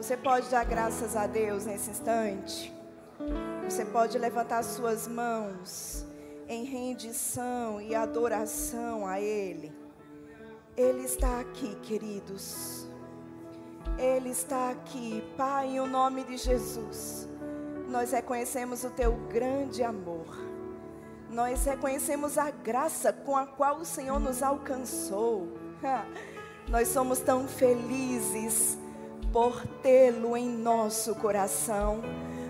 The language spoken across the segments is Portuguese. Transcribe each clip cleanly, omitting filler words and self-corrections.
Você pode dar graças a Deus nesse instante? Você pode levantar suas mãos em rendição e adoração a Ele. Ele está aqui, queridos. Ele está aqui, Pai, em nome de Jesus. Nós reconhecemos o Teu grande amor. Nós reconhecemos a graça com a qual o Senhor nos alcançou. Nós somos tão felizes por tê-lo em nosso coração.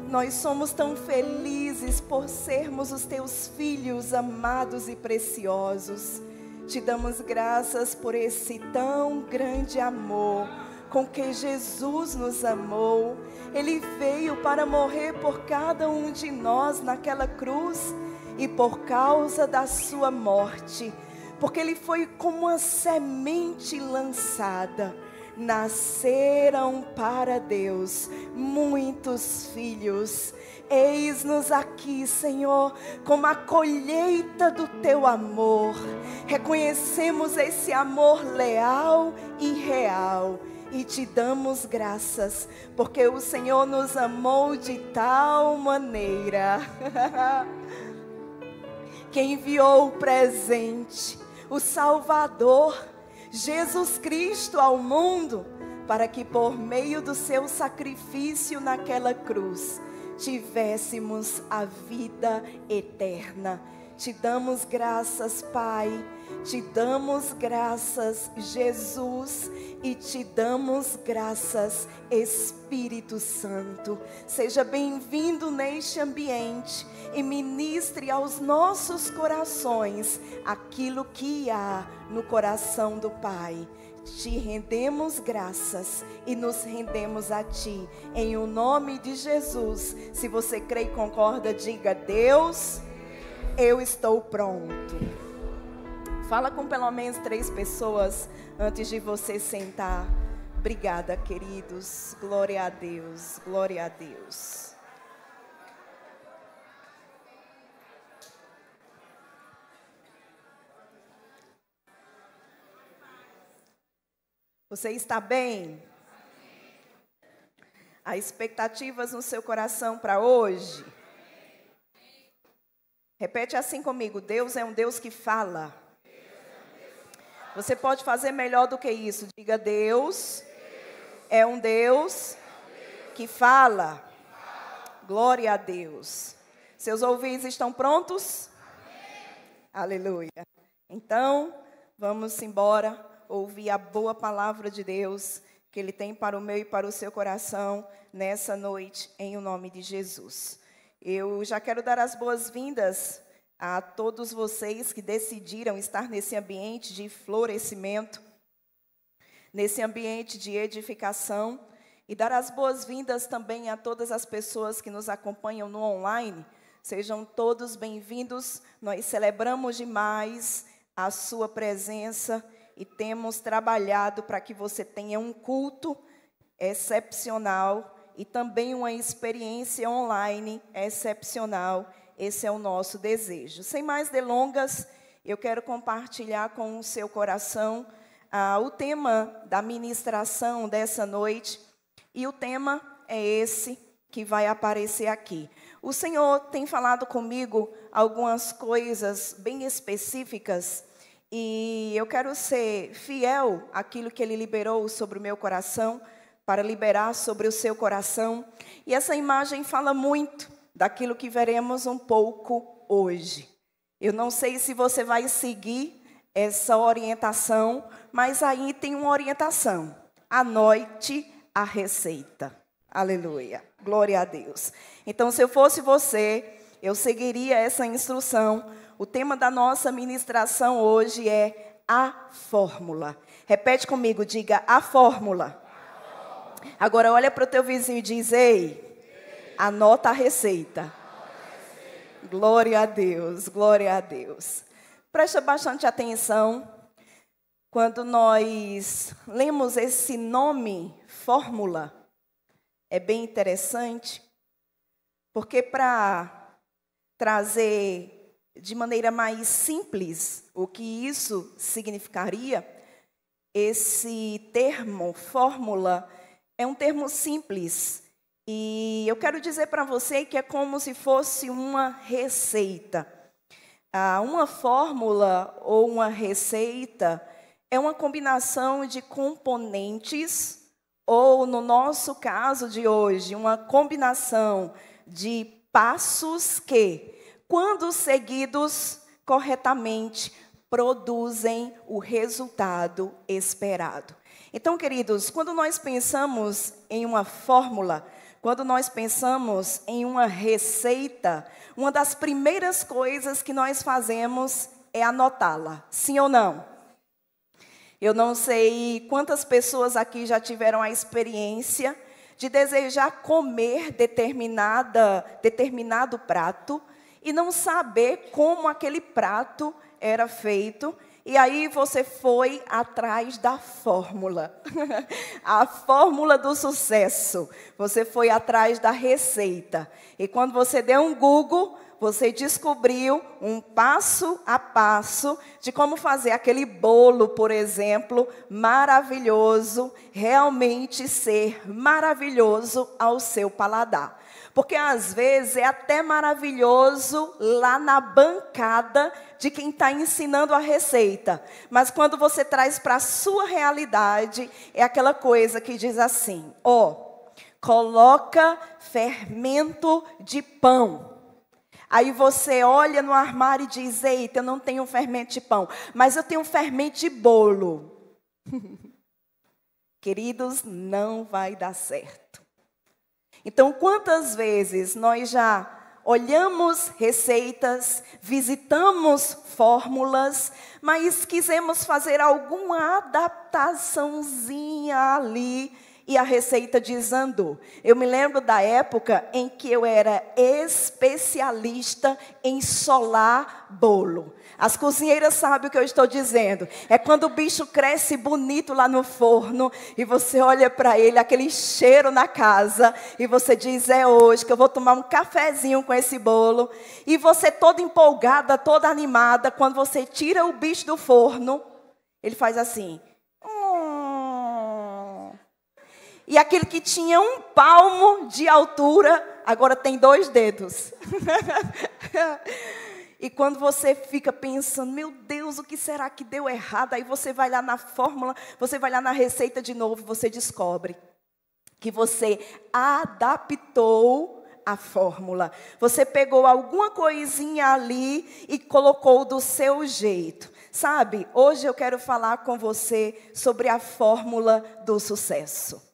Nós somos tão felizes por sermos os Teus filhos amados e preciosos. Te damos graças por esse tão grande amor com que Jesus nos amou. Ele veio para morrer por cada um de nós naquela cruz. E por causa da sua morte, porque Ele foi como uma semente lançada, nasceram para Deus muitos filhos. Eis-nos aqui, Senhor, como a colheita do Teu amor. Reconhecemos esse amor leal e real. E te damos graças, porque o Senhor nos amou de tal maneira que enviou o presente, o Salvador, Jesus Cristo ao mundo, para que por meio do seu sacrifício naquela cruz, tivéssemos a vida eterna. Te damos graças, Pai, te damos graças, Jesus, e te damos graças, Espírito Santo. Seja bem-vindo neste ambiente e ministre aos nossos corações aquilo que há no coração do Pai. Te rendemos graças e nos rendemos a Ti, em o nome de Jesus. Se você crê e concorda, diga: Deus, eu estou pronto. Fala com pelo menos 3 pessoas antes de você sentar. Obrigada, queridos. Glória a Deus, glória a Deus. Você está bem? Há expectativas no seu coração para hoje? Repete assim comigo: Deus é um Deus que fala. Você pode fazer melhor do que isso. Diga: Deus é um Deus que fala. Glória a Deus. Seus ouvidos estão prontos? Aleluia. Então, vamos embora ouvir a boa palavra de Deus que Ele tem para o meu e para o seu coração nessa noite, em o nome de Jesus. Eu já quero dar as boas-vindas a todos vocês que decidiram estar nesse ambiente de florescimento, nesse ambiente de edificação, e dar as boas-vindas também a todas as pessoas que nos acompanham no online. Sejam todos bem-vindos. Nós celebramos demais a sua presença e temos trabalhado para que você tenha um culto excepcional e também uma experiência online excepcional. Esse é o nosso desejo. Sem mais delongas, eu quero compartilhar com o seu coração o tema da ministração dessa noite. E o tema é esse que vai aparecer aqui. O Senhor tem falado comigo algumas coisas bem específicas e eu quero ser fiel àquilo que Ele liberou sobre o meu coração, para liberar sobre o seu coração. E essa imagem fala muito daquilo que veremos um pouco hoje. Eu não sei se você vai seguir essa orientação, mas aí tem uma orientação: anote a receita. Aleluia, glória a Deus. Então, se eu fosse você, eu seguiria essa instrução. O tema da nossa ministração hoje é a fórmula. Repete comigo, diga: a fórmula. Agora olha para o teu vizinho e diz: ei, anota a receita. Glória a Deus, glória a Deus. Presta bastante atenção. Quando nós lemos esse nome, fórmula, é bem interessante, porque para trazer de maneira mais simples o que isso significaria, esse termo, fórmula, é um termo simples. E eu quero dizer para você que é como se fosse uma receita. Uma fórmula ou uma receita é uma combinação de componentes, ou no nosso caso de hoje, uma combinação de passos que, quando seguidos corretamente, produzem o resultado esperado. Então, queridos, quando nós pensamos em uma fórmula, quando nós pensamos em uma receita, uma das primeiras coisas que nós fazemos é anotá-la, sim ou não? Eu não sei quantas pessoas aqui já tiveram a experiência de desejar comer determinado prato e não saber como aquele prato era feito. E aí você foi atrás da fórmula, a fórmula do sucesso. Você foi atrás da receita. E quando você deu um Google, você descobriu um passo a passo de como fazer aquele bolo, por exemplo, maravilhoso, realmente ser maravilhoso ao seu paladar. Porque às vezes é até maravilhoso lá na bancada de quem está ensinando a receita. Mas quando você traz para a sua realidade, é aquela coisa que diz assim, coloca fermento de pão. Aí você olha no armário e diz, eita, eu não tenho fermento de pão, mas eu tenho fermento de bolo. Queridos, não vai dar certo. Então, quantas vezes nós já olhamos receitas, visitamos fórmulas, mas quisemos fazer alguma adaptaçãozinha ali e a receita desandou. Eu me lembro da época em que eu era especialista em solar bolo. As cozinheiras sabem o que eu estou dizendo. É quando o bicho cresce bonito lá no forno e você olha para ele, aquele cheiro na casa, e você diz, é hoje que eu vou tomar um cafezinho com esse bolo. E você toda empolgada, toda animada, quando você tira o bicho do forno, ele faz assim. E aquele que tinha 1 palmo de altura, agora tem 2 dedos. E quando você fica pensando, meu Deus, o que será que deu errado? Aí você vai lá na fórmula, você vai lá na receita de novo, você descobre que você adaptou a fórmula. Você pegou alguma coisinha ali e colocou do seu jeito. Sabe, hoje eu quero falar com você sobre a fórmula do sucesso.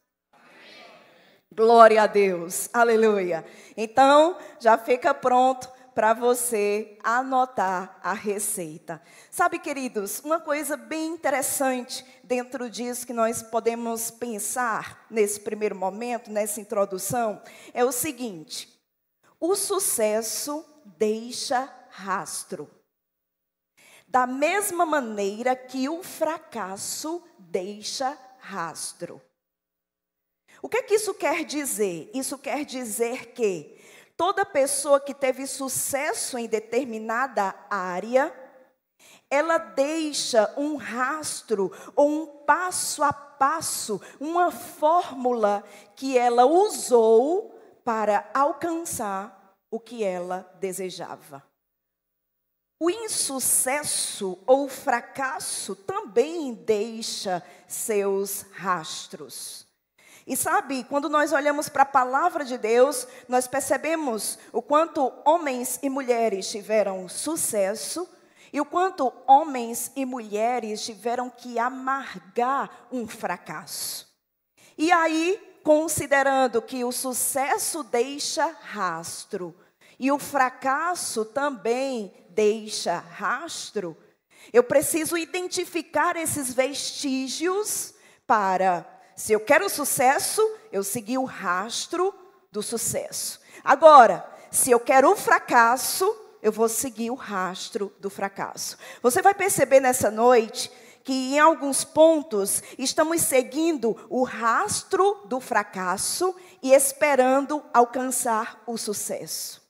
Glória a Deus, aleluia. Então, já fica pronto para você anotar a receita. Sabe, queridos, uma coisa bem interessante dentro disso que nós podemos pensar nesse primeiro momento, nessa introdução, é o seguinte: o sucesso deixa rastro. Da mesma maneira que o fracasso deixa rastro. O que é que isso quer dizer? Isso quer dizer que toda pessoa que teve sucesso em determinada área, ela deixa um rastro ou um passo a passo, uma fórmula que ela usou para alcançar o que ela desejava. O insucesso ou fracasso também deixa seus rastros. E sabe, quando nós olhamos para a palavra de Deus, nós percebemos o quanto homens e mulheres tiveram sucesso e o quanto homens e mulheres tiveram que amargar um fracasso. E aí, considerando que o sucesso deixa rastro e o fracasso também deixa rastro, eu preciso identificar esses vestígios para... Se eu quero sucesso, eu segui o rastro do sucesso. Agora, se eu quero o fracasso, eu vou seguir o rastro do fracasso. Você vai perceber nessa noite que em alguns pontos estamos seguindo o rastro do fracasso e esperando alcançar o sucesso.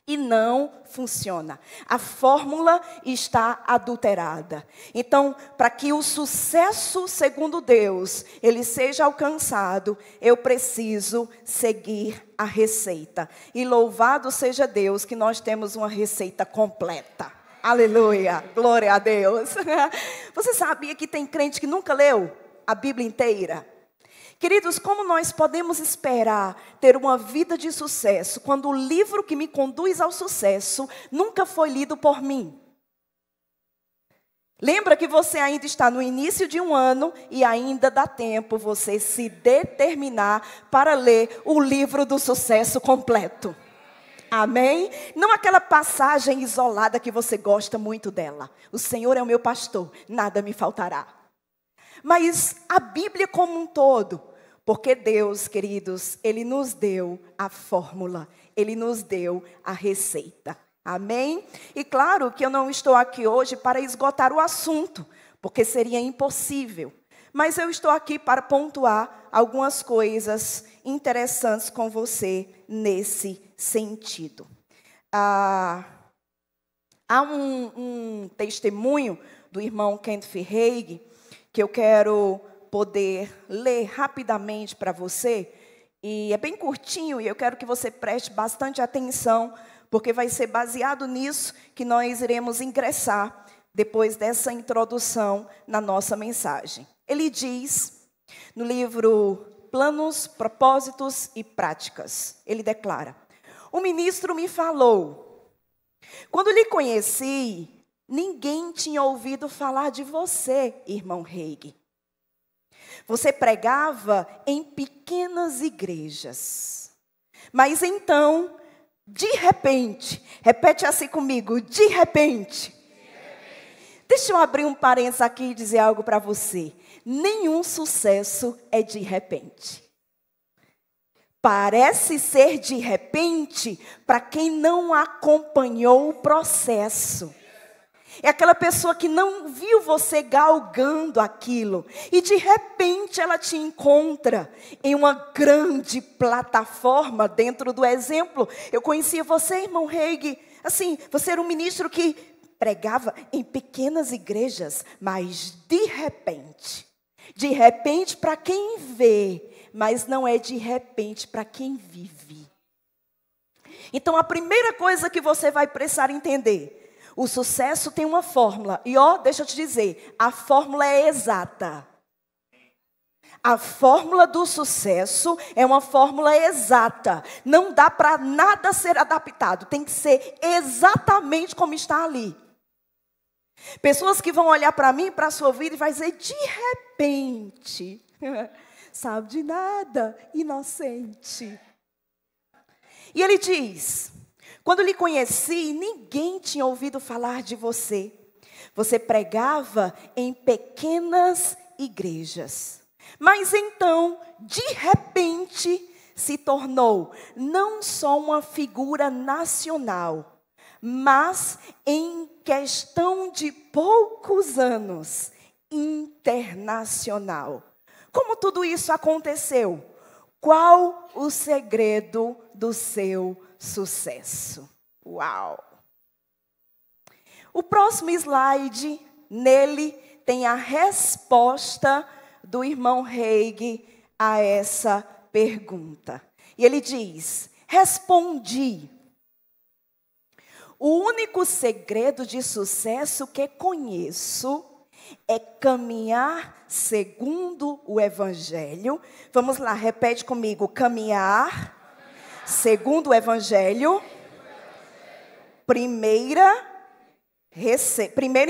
E não funciona. A fórmula está adulterada. Então, para que o sucesso, segundo Deus, ele seja alcançado, eu preciso seguir a receita. E louvado seja Deus que nós temos uma receita completa. Aleluia, glória a Deus. Você sabia que tem crente que nunca leu a Bíblia inteira? Queridos, como nós podemos esperar ter uma vida de sucesso quando o livro que me conduz ao sucesso nunca foi lido por mim? Lembra que você ainda está no início de um ano e ainda dá tempo você se determinar para ler o livro do sucesso completo. Amém? Não aquela passagem isolada que você gosta muito dela. O Senhor é o meu pastor, nada me faltará. Mas a Bíblia como um todo, porque Deus, queridos, Ele nos deu a fórmula, Ele nos deu a receita. Amém? E claro que eu não estou aqui hoje para esgotar o assunto, porque seria impossível. Mas eu estou aqui para pontuar algumas coisas interessantes com você nesse sentido. Há um testemunho do irmão Kenneth Hagin, que eu quero poder ler rapidamente para você, e é bem curtinho, e eu quero que você preste bastante atenção, porque vai ser baseado nisso que nós iremos ingressar, depois dessa introdução, na nossa mensagem. Ele diz, no livro Planos, Propósitos e Práticas, ele declara: o ministro me falou, quando lhe conheci, ninguém tinha ouvido falar de você, irmão Hagin. Você pregava em pequenas igrejas. Mas então, de repente, repete assim comigo, de repente. Deixa eu abrir um parênteses aqui e dizer algo para você. Nenhum sucesso é de repente. Parece ser de repente para quem não acompanhou o processo. É aquela pessoa que não viu você galgando aquilo. E de repente ela te encontra em uma grande plataforma dentro do exemplo. Eu conhecia você, irmão Hagin. Assim, você era um ministro que pregava em pequenas igrejas. Mas de repente para quem vê, mas não é de repente para quem vive. Então a primeira coisa que você vai precisar entender: o sucesso tem uma fórmula. E deixa eu te dizer, a fórmula é exata. A fórmula do sucesso é uma fórmula exata. Não dá para nada ser adaptado. Tem que ser exatamente como está ali. Pessoas que vão olhar para mim, para a sua vida, e vai dizer, de repente, sabe de nada, inocente. E ele diz: quando lhe conheci, ninguém tinha ouvido falar de você. Você pregava em pequenas igrejas. Mas então, de repente, se tornou não só uma figura nacional, mas em questão de poucos anos, internacional. Como tudo isso aconteceu? Qual o segredo do seu sucesso? Uau! O próximo slide, nele tem a resposta do irmão Hagin a essa pergunta. E ele diz: respondi. O único segredo de sucesso que conheço é caminhar segundo o Evangelho. Vamos lá, repete comigo. Caminhar segundo o Evangelho. Primeiro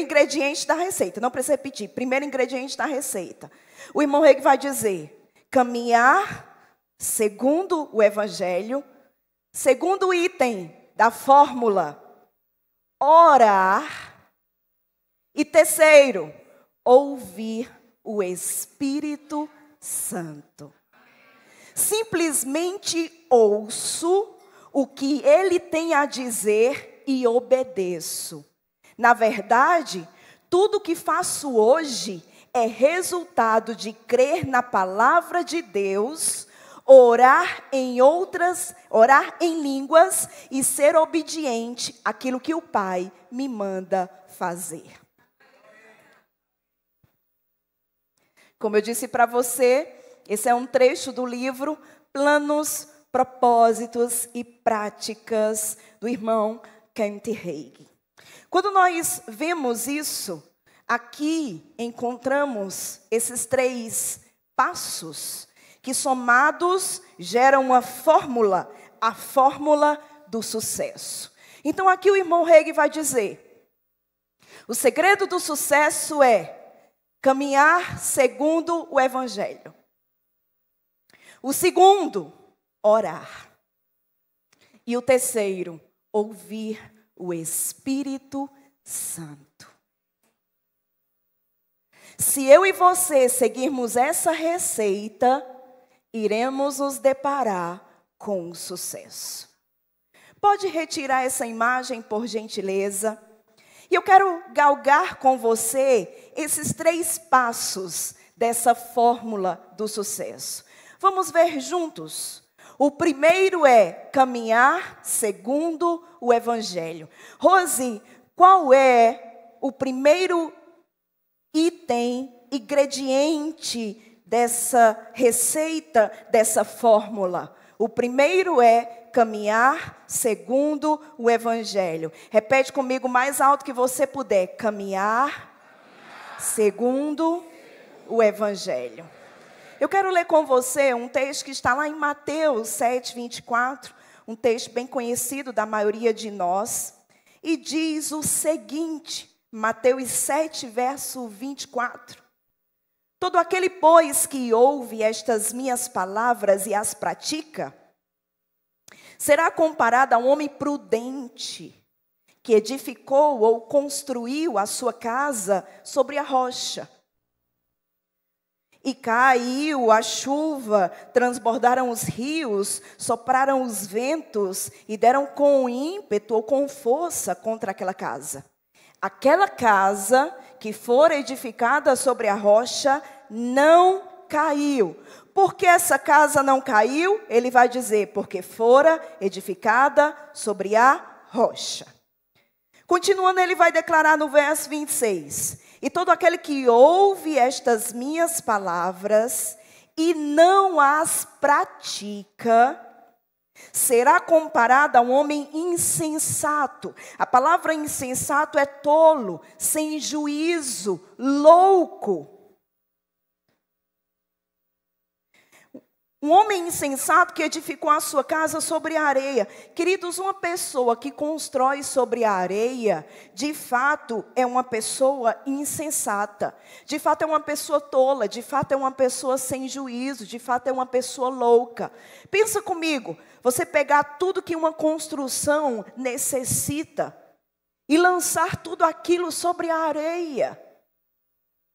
ingrediente da receita. Não precisa repetir. Primeiro ingrediente da receita. O irmão Hagin vai dizer: caminhar segundo o Evangelho. Segundo item da fórmula: orar. E terceiro, ouvir o Espírito Santo. Simplesmente ouço o que ele tem a dizer e obedeço. Na verdade, tudo que faço hoje é resultado de crer na palavra de Deus, orar em línguas e ser obediente àquilo que o Pai me manda fazer. Como eu disse para você, esse é um trecho do livro Planos, Propósitos e Práticas do irmão Kent Hagin. Quando nós vemos isso, aqui encontramos esses 3 passos que somados geram uma fórmula, a fórmula do sucesso. Então aqui o irmão Hagin vai dizer, o segredo do sucesso é caminhar segundo o Evangelho. O segundo, orar. E o terceiro, ouvir o Espírito Santo. Se eu e você seguirmos essa receita, iremos nos deparar com o sucesso. Pode retirar essa imagem, por gentileza? E eu quero galgar com você esses 3 passos dessa fórmula do sucesso. Vamos ver juntos. O primeiro é caminhar segundo o Evangelho. Rose, qual é o primeiro item, ingrediente dessa receita, dessa fórmula? O primeiro é caminhar segundo o Evangelho. Repete comigo mais alto que você puder. Caminhar segundo o Evangelho. Eu quero ler com você um texto que está lá em Mateus 7:24, um texto bem conhecido da maioria de nós, e diz o seguinte, Mateus 7, verso 24. Todo aquele, pois, que ouve estas minhas palavras e as pratica, será comparado a um homem prudente, que edificou ou construiu a sua casa sobre a rocha. E caiu a chuva, transbordaram os rios, sopraram os ventos e deram com ímpeto ou com força contra aquela casa. Aquela casa que for edificada sobre a rocha não caiu. Por que essa casa não caiu? Ele vai dizer, porque fora edificada sobre a rocha. Continuando, ele vai declarar no verso 26. E todo aquele que ouve estas minhas palavras e não as pratica, será comparado a um homem insensato. A palavra insensato é tolo, sem juízo, louco. Um homem insensato que edificou a sua casa sobre a areia. Queridos, uma pessoa que constrói sobre a areia, de fato, é uma pessoa insensata. De fato, é uma pessoa tola. De fato, é uma pessoa sem juízo. De fato, é uma pessoa louca. Pensa comigo, você pegar tudo que uma construção necessita e lançar tudo aquilo sobre a areia.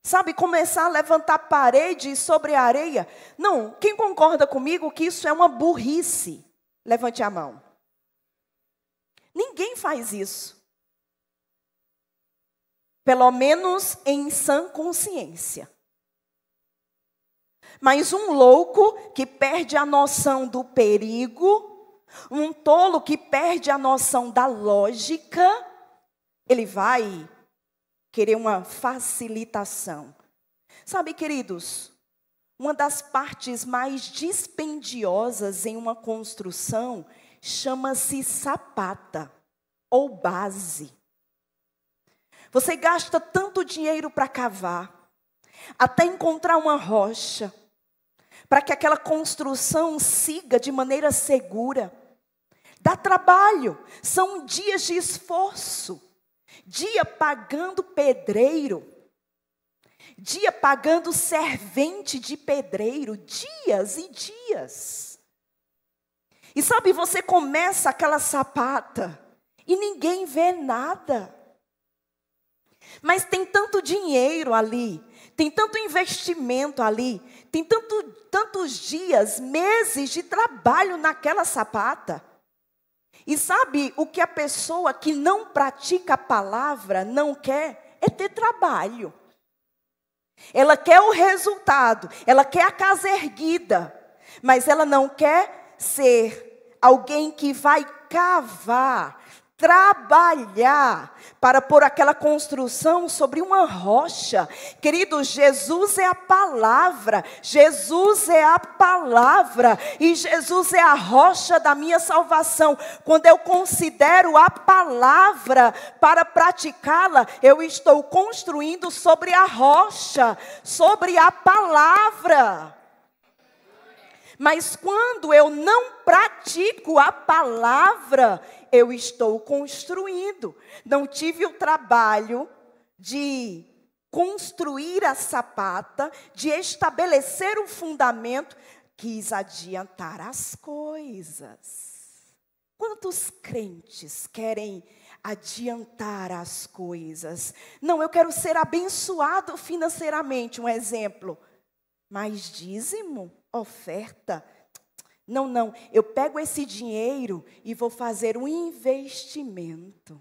Sabe, começar a levantar paredes sobre a areia. Não, quem concorda comigo que isso é uma burrice? Levante a mão. Ninguém faz isso. Pelo menos em sã consciência. Mas um louco que perde a noção do perigo, um tolo que perde a noção da lógica, ele vai querer uma facilitação. Sabe, queridos, uma das partes mais dispendiosas em uma construção chama-se sapata ou base. Você gasta tanto dinheiro para cavar, até encontrar uma rocha, para que aquela construção siga de maneira segura. Dá trabalho, são dias de esforço. Dia pagando pedreiro, dia pagando servente de pedreiro, dias e dias. E sabe, você começa aquela sapata e ninguém vê nada. Mas tem tanto dinheiro ali, tem tanto investimento ali, tem tantos dias, meses de trabalho naquela sapata. E sabe o que a pessoa que não pratica a palavra não quer? É ter trabalho. Ela quer o resultado, ela quer a casa erguida. Mas ela não quer ser alguém que vai cavar, trabalhar para pôr aquela construção sobre uma rocha. Queridos, Jesus é a palavra. Jesus é a palavra. E Jesus é a rocha da minha salvação. Quando eu considero a palavra para praticá-la, eu estou construindo sobre a rocha, sobre a palavra. Mas quando eu não pratico a palavra, eu estou construindo. Não tive o trabalho de construir a sapata, de estabelecer o fundamento, quis adiantar as coisas. Quantos crentes querem adiantar as coisas? Não, eu quero ser abençoado financeiramente, um exemplo. Mas dízimo, oferta, não, eu pego esse dinheiro e vou fazer um investimento.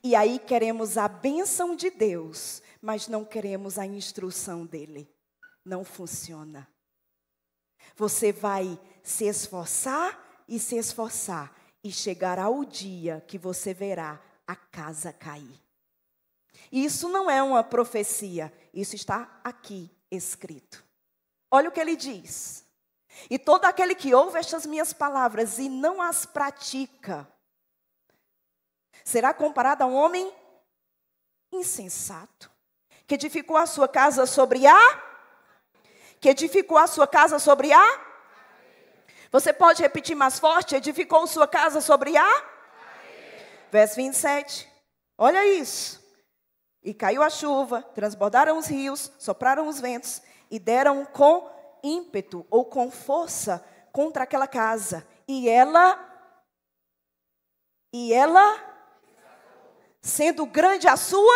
E aí queremos a bênção de Deus, mas não queremos a instrução dele. Não funciona. Você vai se esforçar e chegará o dia que você verá a casa cair. Isso não é uma profecia, isso está aqui escrito. Olha o que ele diz. E todo aquele que ouve estas minhas palavras e não as pratica, será comparado a um homem insensato, que edificou a sua casa sobre a? Que edificou a sua casa sobre a? Você pode repetir mais forte? Edificou sua casa sobre a? Verso 27. Olha isso. E caiu a chuva, transbordaram os rios, sopraram os ventos e deram com ímpeto ou com força contra aquela casa. E ela, sendo grande a sua...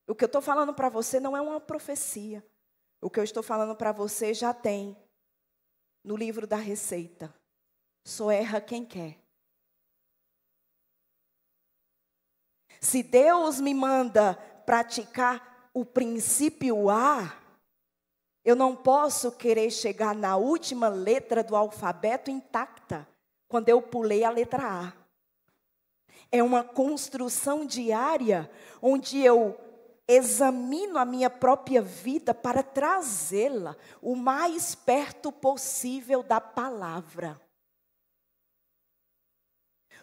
O que eu estou falando para você não é uma profecia. O que eu estou falando para você já tem no livro da receita. Só erra quem quer. Se Deus me manda praticar o princípio A, eu não posso querer chegar na última letra do alfabeto intacta, quando eu pulei a letra A. É uma construção diária, onde eu examino a minha própria vida para trazê-la o mais perto possível da palavra.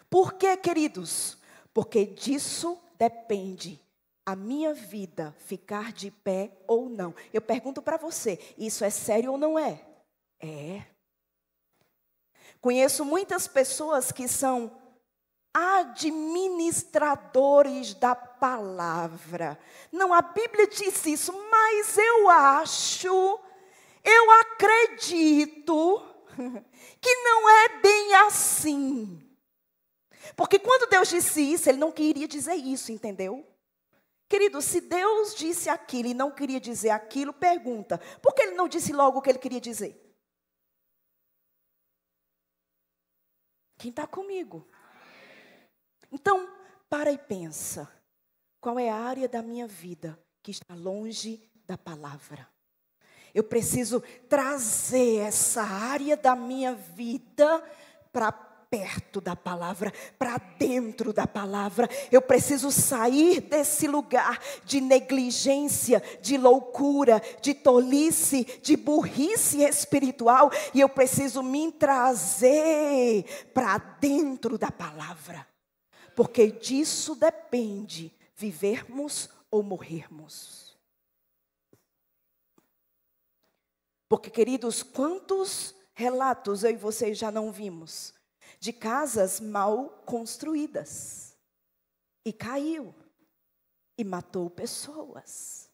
Por quê, queridos? Porque disso depende a minha vida ficar de pé ou não. Eu pergunto para você, isso é sério ou não é? É. Conheço muitas pessoas que são administradores da palavra. Não, a Bíblia diz isso, mas eu acredito que não é bem assim. Porque quando Deus disse isso, Ele não queria dizer isso, entendeu? Querido, se Deus disse aquilo e não queria dizer aquilo, pergunta, por que Ele não disse logo o que Ele queria dizer? Quem está comigo? Então, para e pensa, qual é a área da minha vida que está longe da palavra? Eu preciso trazer essa área da minha vida para perto da palavra, para dentro da palavra. Eu preciso sair desse lugar de negligência, de loucura, de tolice, de burrice espiritual, e eu preciso me trazer para dentro da palavra, porque disso depende vivermos ou morrermos. Porque, queridos, quantos relatos eu e vocês já não vimos de casas mal construídas, e caiu, e matou pessoas.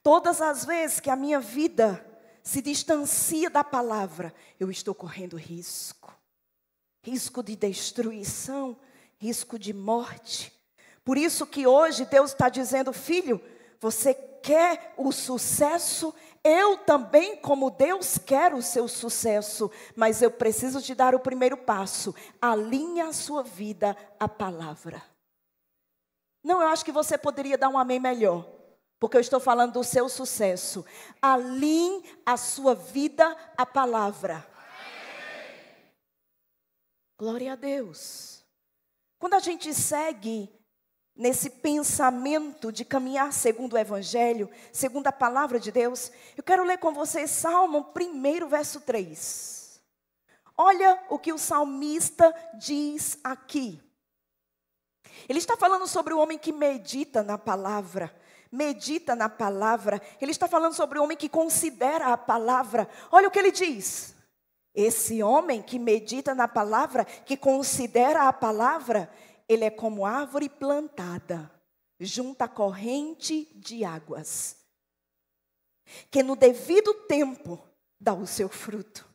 Todas as vezes que a minha vida se distancia da palavra, eu estou correndo risco. Risco de destruição, risco de morte. Por isso que hoje Deus está dizendo, filho, você quer o sucesso? Eu também, como Deus, quero o seu sucesso, mas eu preciso te dar o primeiro passo. Alinhe a sua vida à palavra. Não, eu acho que você poderia dar um amém melhor. porque eu estou falando do seu sucesso. Alinhe a sua vida à palavra. Glória a Deus. Quando a gente segue nesse pensamento de caminhar segundo o Evangelho, segundo a palavra de Deus, eu quero ler com vocês Salmo 1, verso 3. Olha o que o salmista diz aqui. Ele está falando sobre o homem que medita na palavra. Medita na palavra. Ele está falando sobre o homem que considera a palavra. Olha o que ele diz. Esse homem que medita na palavra, que considera a palavra, ele é como árvore plantada junto à corrente de águas, que no devido tempo dá o seu fruto,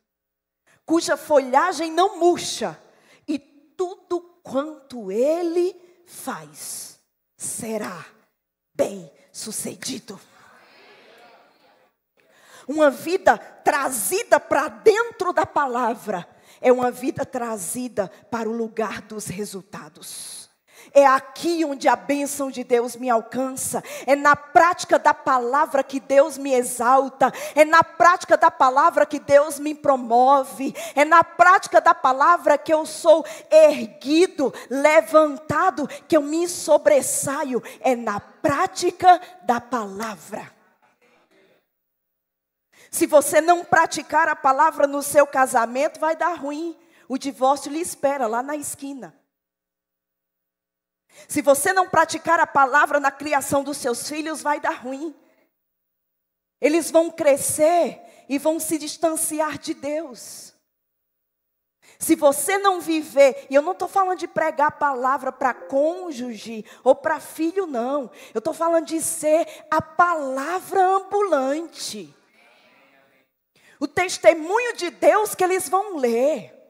cuja folhagem não murcha, e tudo quanto ele faz será bem sucedido. Uma vida trazida para dentro da palavra é uma vida trazida para o lugar dos resultados. É aqui onde a bênção de Deus me alcança. É na prática da palavra que Deus me exalta. É na prática da palavra que Deus me promove. É na prática da palavra que eu sou erguido, levantado, que eu me sobressaio. É na prática da palavra. Se você não praticar a palavra no seu casamento, vai dar ruim. O divórcio lhe espera lá na esquina. Se você não praticar a palavra na criação dos seus filhos, vai dar ruim. Eles vão crescer e vão se distanciar de Deus. Se você não viver, e eu não estou falando de pregar a palavra para cônjuge ou para filho, não. Eu estou falando de ser a palavra ambulante. O testemunho de Deus que eles vão ler.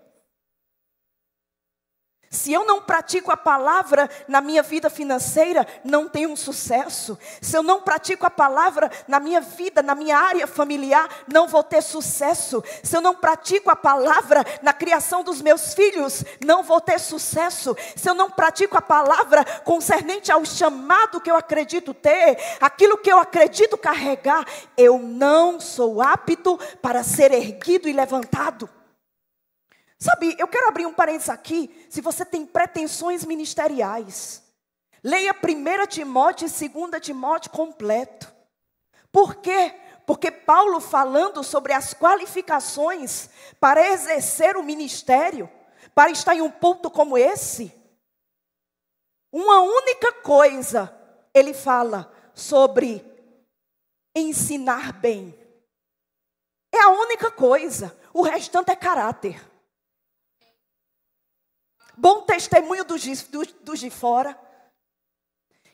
Se eu não pratico a palavra na minha vida financeira, não tenho um sucesso. Se eu não pratico a palavra na minha vida, na minha área familiar, não vou ter sucesso. Se eu não pratico a palavra na criação dos meus filhos, não vou ter sucesso. Se eu não pratico a palavra concernente ao chamado que eu acredito ter, aquilo que eu acredito carregar, eu não sou apto para ser erguido e levantado. Sabe, eu quero abrir um parênteses aqui. Se você tem pretensões ministeriais, leia 1 Timóteo e 2 Timóteo completo. Por quê? Porque Paulo, falando sobre as qualificações para exercer o ministério, para estar em um ponto como esse, uma única coisa ele fala sobre ensinar bem. É a única coisa. O restante é caráter. Bom testemunho dos de fora,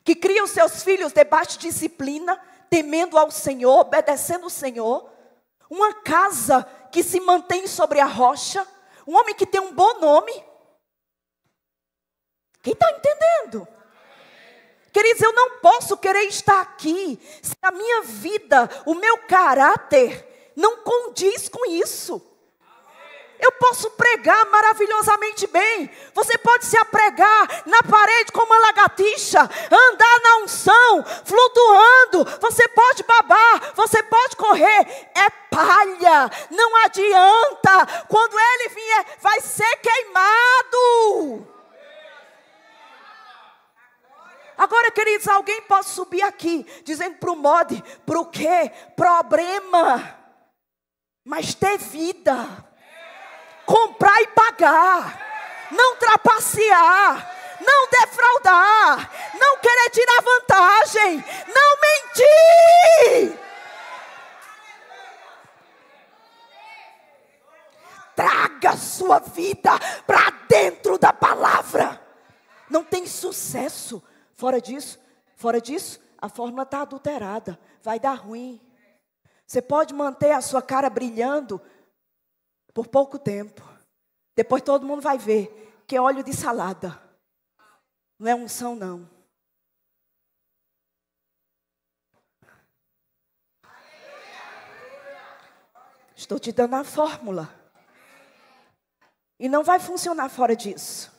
que cria os seus filhos debaixo de disciplina, temendo ao Senhor, obedecendo o Senhor. Uma casa que se mantém sobre a rocha. Um homem que tem um bom nome. Quem está entendendo? Queridos, eu não posso querer estar aqui se a minha vida, o meu caráter não condiz com isso. Eu posso pregar maravilhosamente bem. Você pode se apregar na parede como uma lagartixa, andar na unção, flutuando. Você pode babar, você pode correr. É palha, não adianta. Quando ele vier, vai ser queimado. Agora, queridos, alguém pode subir aqui, dizendo para o mod, para o quê? Problema. Mas ter vida. Comprar e pagar, não trapacear, não defraudar, não querer tirar vantagem, não mentir. Traga sua vida para dentro da palavra. Não tem sucesso. Fora disso, a fórmula está adulterada, vai dar ruim. Você pode manter a sua cara brilhando por pouco tempo. Depois todo mundo vai ver que é óleo de salada. Não é unção, não. Estou te dando a fórmula. E não vai funcionar fora disso.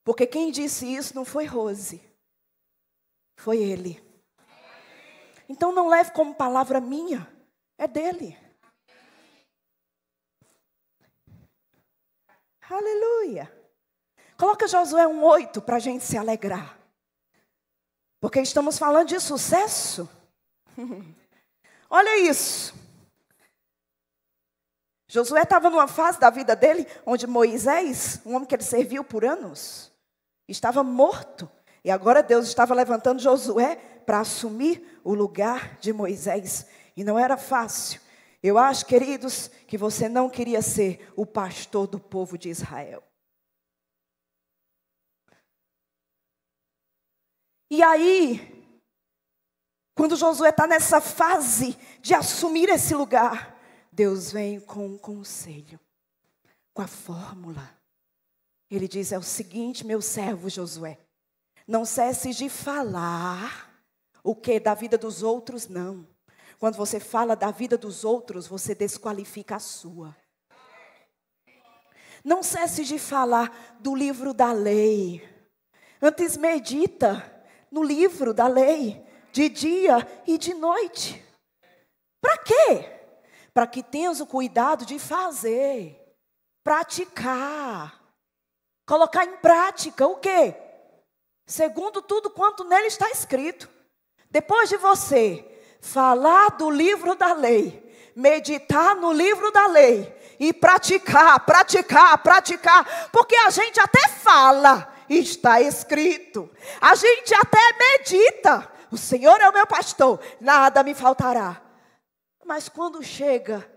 Porque quem disse isso não foi Rose. Foi ele. Então não leve como palavra minha, é dele. Aleluia. Coloca Josué 1:8 para a gente se alegrar. Porque estamos falando de sucesso. Olha isso. Josué estava numa fase da vida dele onde Moisés, um homem que ele serviu por anos, estava morto. E agora Deus estava levantando Josué para assumir o lugar de Moisés. E não era fácil. Eu acho, queridos, que você não queria ser o pastor do povo de Israel. E aí, quando Josué está nessa fase de assumir esse lugar, Deus vem com um conselho, com a fórmula. Ele diz, é o seguinte, meu servo Josué, não cesse de falar o que da vida dos outros, não. Quando você fala da vida dos outros, você desqualifica a sua. Não cesse de falar do livro da lei. Antes medita no livro da lei, de dia e de noite. Para quê? Para que tenhas o cuidado de fazer, praticar, colocar em prática o quê? Segundo tudo quanto nele está escrito. Depois de você falar do livro da lei, meditar no livro da lei e praticar, porque a gente até fala, está escrito, a gente até medita, o Senhor é o meu pastor, nada me faltará. Mas quando chega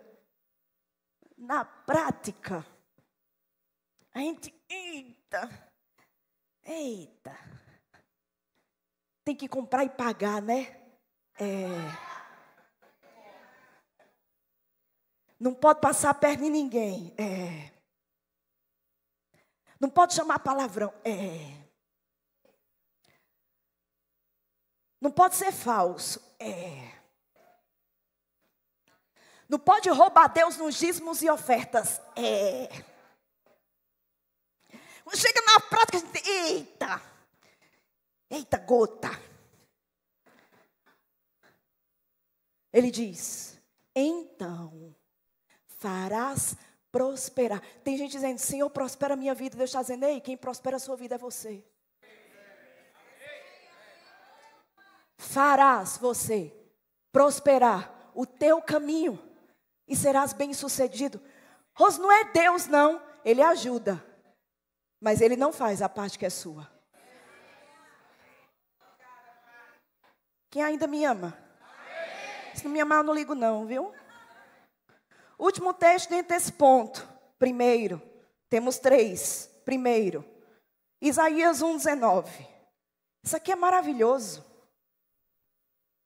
na prática, a gente, eita, tem que comprar e pagar, né? Não pode passar a perna em ninguém. Não pode chamar palavrão. Não pode ser falso. Não pode roubar Deus nos dízimos e ofertas. Quando chega na prática, a gente, eita gota. Ele diz, então farás prosperar. Tem gente dizendo, Senhor, prospera a minha vida. Deus está dizendo, ei, quem prospera a sua vida é você. Farás você prosperar o teu caminho e serás bem-sucedido. Rose, não é Deus, não. Ele ajuda. Mas ele não faz a parte que é sua. Quem ainda me ama? Se não me amar, eu não ligo não, viu? Último texto dentro desse ponto. Primeiro, temos 3. Primeiro, Isaías 1:19. Isso aqui é maravilhoso.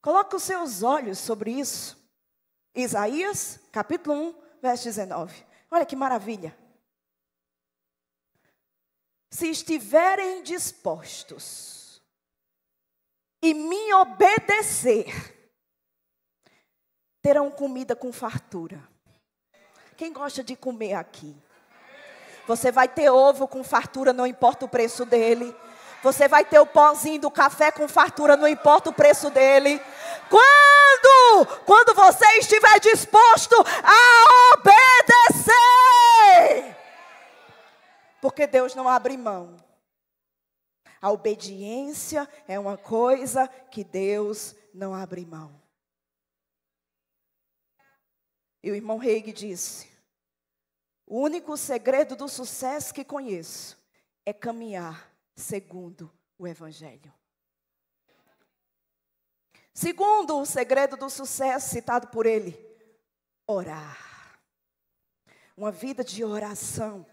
Coloque os seus olhos sobre isso. Isaías, capítulo 1, verso 19. Olha que maravilha. Se estiverem dispostos e me obedecer, terão comida com fartura. Quem gosta de comer aqui? Você vai ter ovo com fartura, não importa o preço dele. Você vai ter o pãozinho do café com fartura, não importa o preço dele. Quando você estiver disposto a obedecer. Porque Deus não abre mão. A obediência é uma coisa que Deus não abre mão. E o irmão Reig disse, o único segredo do sucesso que conheço é caminhar segundo o Evangelho. Segundo o segredo do sucesso citado por ele, orar. Uma vida de oração.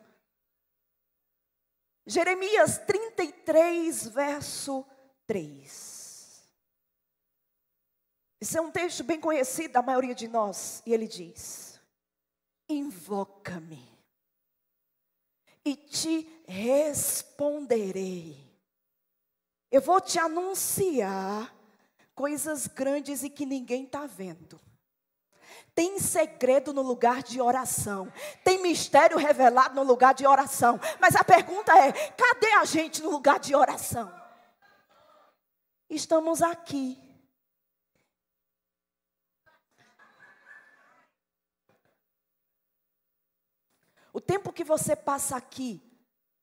Jeremias 33, verso 3. Esse é um texto bem conhecido da maioria de nós. E ele diz, invoca-me e te responderei. Eu vou te anunciar coisas grandes e que ninguém está vendo. Tem segredo no lugar de oração. Tem mistério revelado no lugar de oração. Mas a pergunta é, cadê a gente no lugar de oração? Estamos aqui. O tempo que você passa aqui,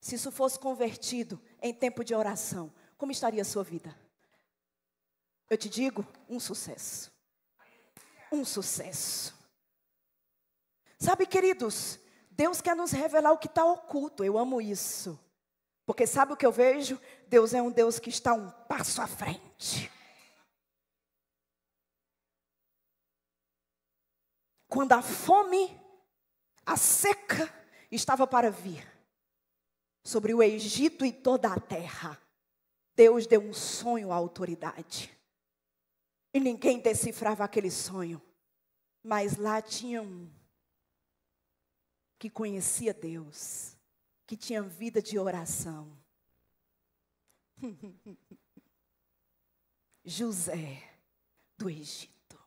se isso fosse convertido em tempo de oração, como estaria a sua vida? Eu te digo, um sucesso. Um sucesso. Sabe, queridos, Deus quer nos revelar o que está oculto. Eu amo isso. Porque sabe o que eu vejo? Deus é um Deus que está um passo à frente. Quando a fome, a seca estava para vir sobre o Egito e toda a terra, Deus deu um sonho à autoridade. E ninguém decifrava aquele sonho. Mas lá tinha um que conhecia Deus, que tinha vida de oração. José do Egito.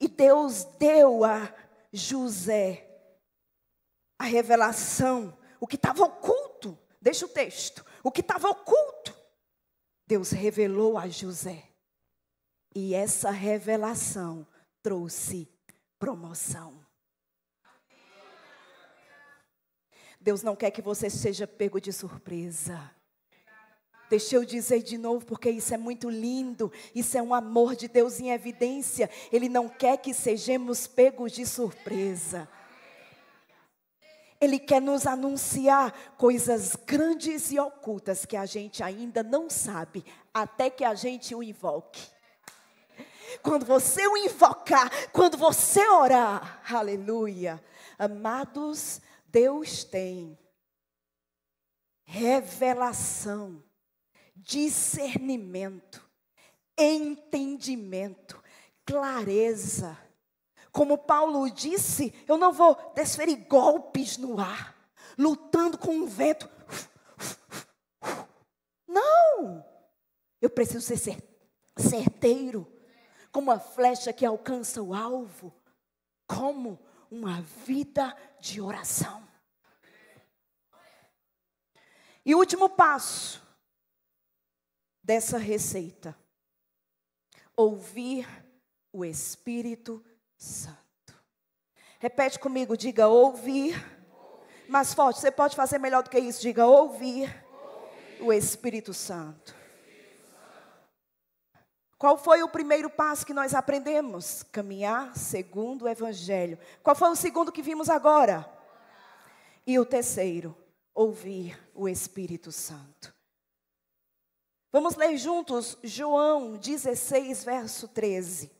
E Deus deu a José a revelação, o que estava oculto. Deixa o texto. O que estava oculto, Deus revelou a José. E essa revelação trouxe promoção. Deus não quer que você seja pego de surpresa. Deixa eu dizer de novo, porque isso é muito lindo. Isso é um amor de Deus em evidência. Ele não quer que sejamos pegos de surpresa. Ele quer nos anunciar coisas grandes e ocultas que a gente ainda não sabe, até que a gente o invoque. Quando você o invocar, quando você orar, aleluia. Amados, Deus tem revelação, discernimento, entendimento, clareza. Como Paulo disse, eu não vou desferir golpes no ar, lutando com o vento. Não! Eu preciso ser certeiro, como uma flecha que alcança o alvo, como uma vida de oração. E o último passo dessa receita: ouvir o Espírito Santo. Repete comigo, diga ouvir. Mais forte, você pode fazer melhor do que isso. Diga ouvir o Espírito Santo. Qual foi o primeiro passo que nós aprendemos? Caminhar segundo o Evangelho. Qual foi o segundo que vimos agora? E o terceiro, ouvir o Espírito Santo. Vamos ler juntos João 16, verso 13.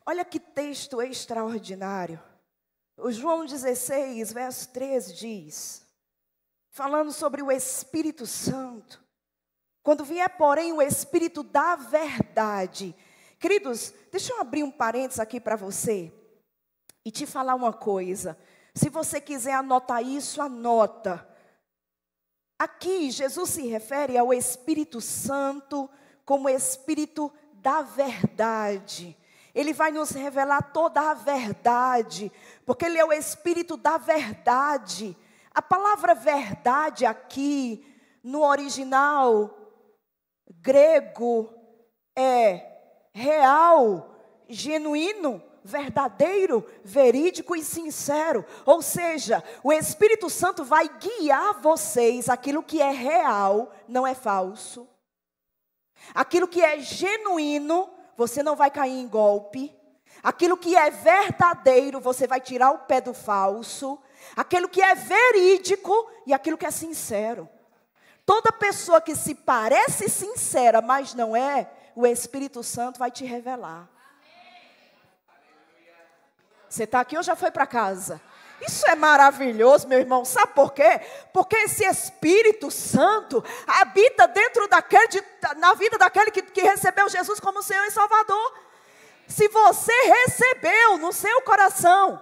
Olha que texto extraordinário. O João 16, verso 13 diz, falando sobre o Espírito Santo. Quando vier, porém, o Espírito da verdade. Queridos, deixa eu abrir um parênteses aqui para você e te falar uma coisa. Se você quiser anotar isso, anota. Aqui, Jesus se refere ao Espírito Santo como Espírito da verdade. Ele vai nos revelar toda a verdade, porque Ele é o Espírito da verdade. A palavra verdade aqui, no original grego, é real, genuíno, verdadeiro, verídico e sincero. Ou seja, o Espírito Santo vai guiar vocês. Aquilo que é real não é falso. Aquilo que é genuíno, você não vai cair em golpe. Aquilo que é verdadeiro, você vai tirar o pé do falso. Aquilo que é verídico e aquilo que é sincero. Toda pessoa que se parece sincera, mas não é, o Espírito Santo vai te revelar. Você está aqui ou já foi para casa? Isso é maravilhoso, meu irmão. Sabe por quê? Porque esse Espírito Santo habita dentro na vida daquele que recebeu Jesus como Senhor e Salvador. Se você recebeu no seu coração,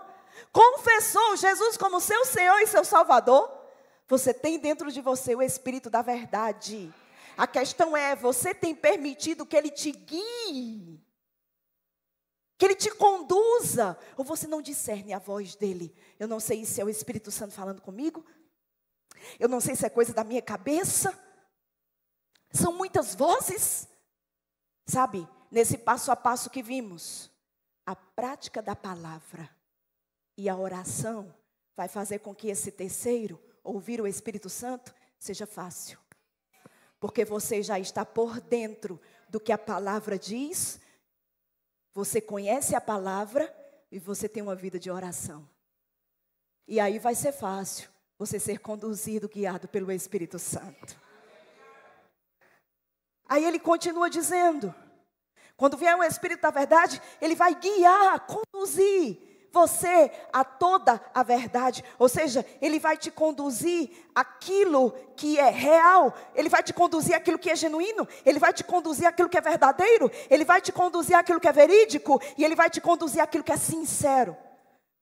confessou Jesus como seu Senhor e seu Salvador, você tem dentro de você o Espírito da verdade. A questão é, você tem permitido que Ele te guie? Que Ele te conduza? Ou você não discerne a voz dEle? Eu não sei se é o Espírito Santo falando comigo. Eu não sei se é coisa da minha cabeça. São muitas vozes. Sabe, nesse passo a passo que vimos, a prática da palavra e a oração vai fazer com que esse terceiro, ouvir o Espírito Santo, seja fácil. Porque você já está por dentro do que a palavra diz, você conhece a palavra e você tem uma vida de oração. E aí vai ser fácil você ser conduzido, guiado pelo Espírito Santo. Aí ele continua dizendo, quando vier o Espírito da verdade, ele vai guiar, conduzir você a toda a verdade. Ou seja, ele vai te conduzir aquilo que é real, ele vai te conduzir aquilo que é genuíno, ele vai te conduzir aquilo que é verdadeiro, ele vai te conduzir aquilo que é verídico, e ele vai te conduzir aquilo que é sincero.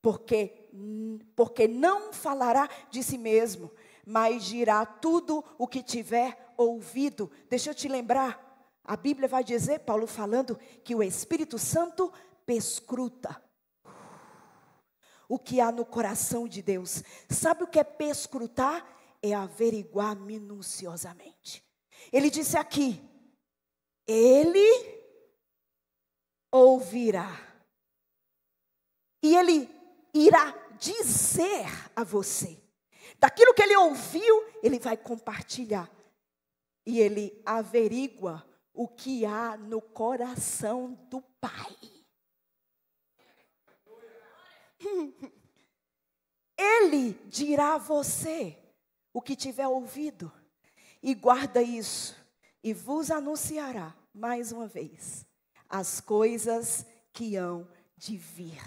Porque não falará de si mesmo, mas dirá tudo o que tiver ouvido. Deixa eu te lembrar, a Bíblia vai dizer, Paulo falando, que o Espírito Santo perscruta o que há no coração de Deus. Sabe o que é perscrutar? É averiguar minuciosamente. Ele disse aqui, ele ouvirá. E ele irá dizer a você. Daquilo que ele ouviu, ele vai compartilhar. E ele averigua o que há no coração do Pai. Ele dirá a você o que tiver ouvido. E guarda isso. E vos anunciará, mais uma vez, as coisas que hão de vir.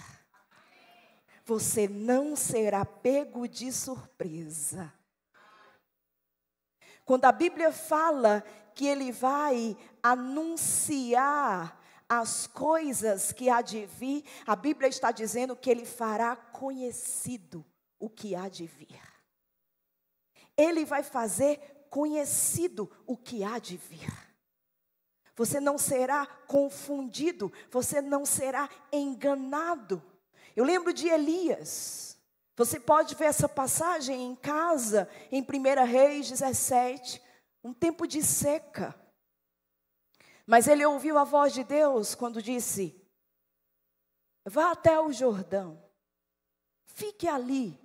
Você não será pego de surpresa. Quando a Bíblia fala que ele vai anunciar as coisas que há de vir, a Bíblia está dizendo que ele fará conhecido o que há de vir. Ele vai fazer conhecido o que há de vir. Você não será confundido, você não será enganado. Eu lembro de Elias. Você pode ver essa passagem em casa, em 1 Reis 17, um tempo de seca. Mas ele ouviu a voz de Deus quando disse, vá até o Jordão, fique ali.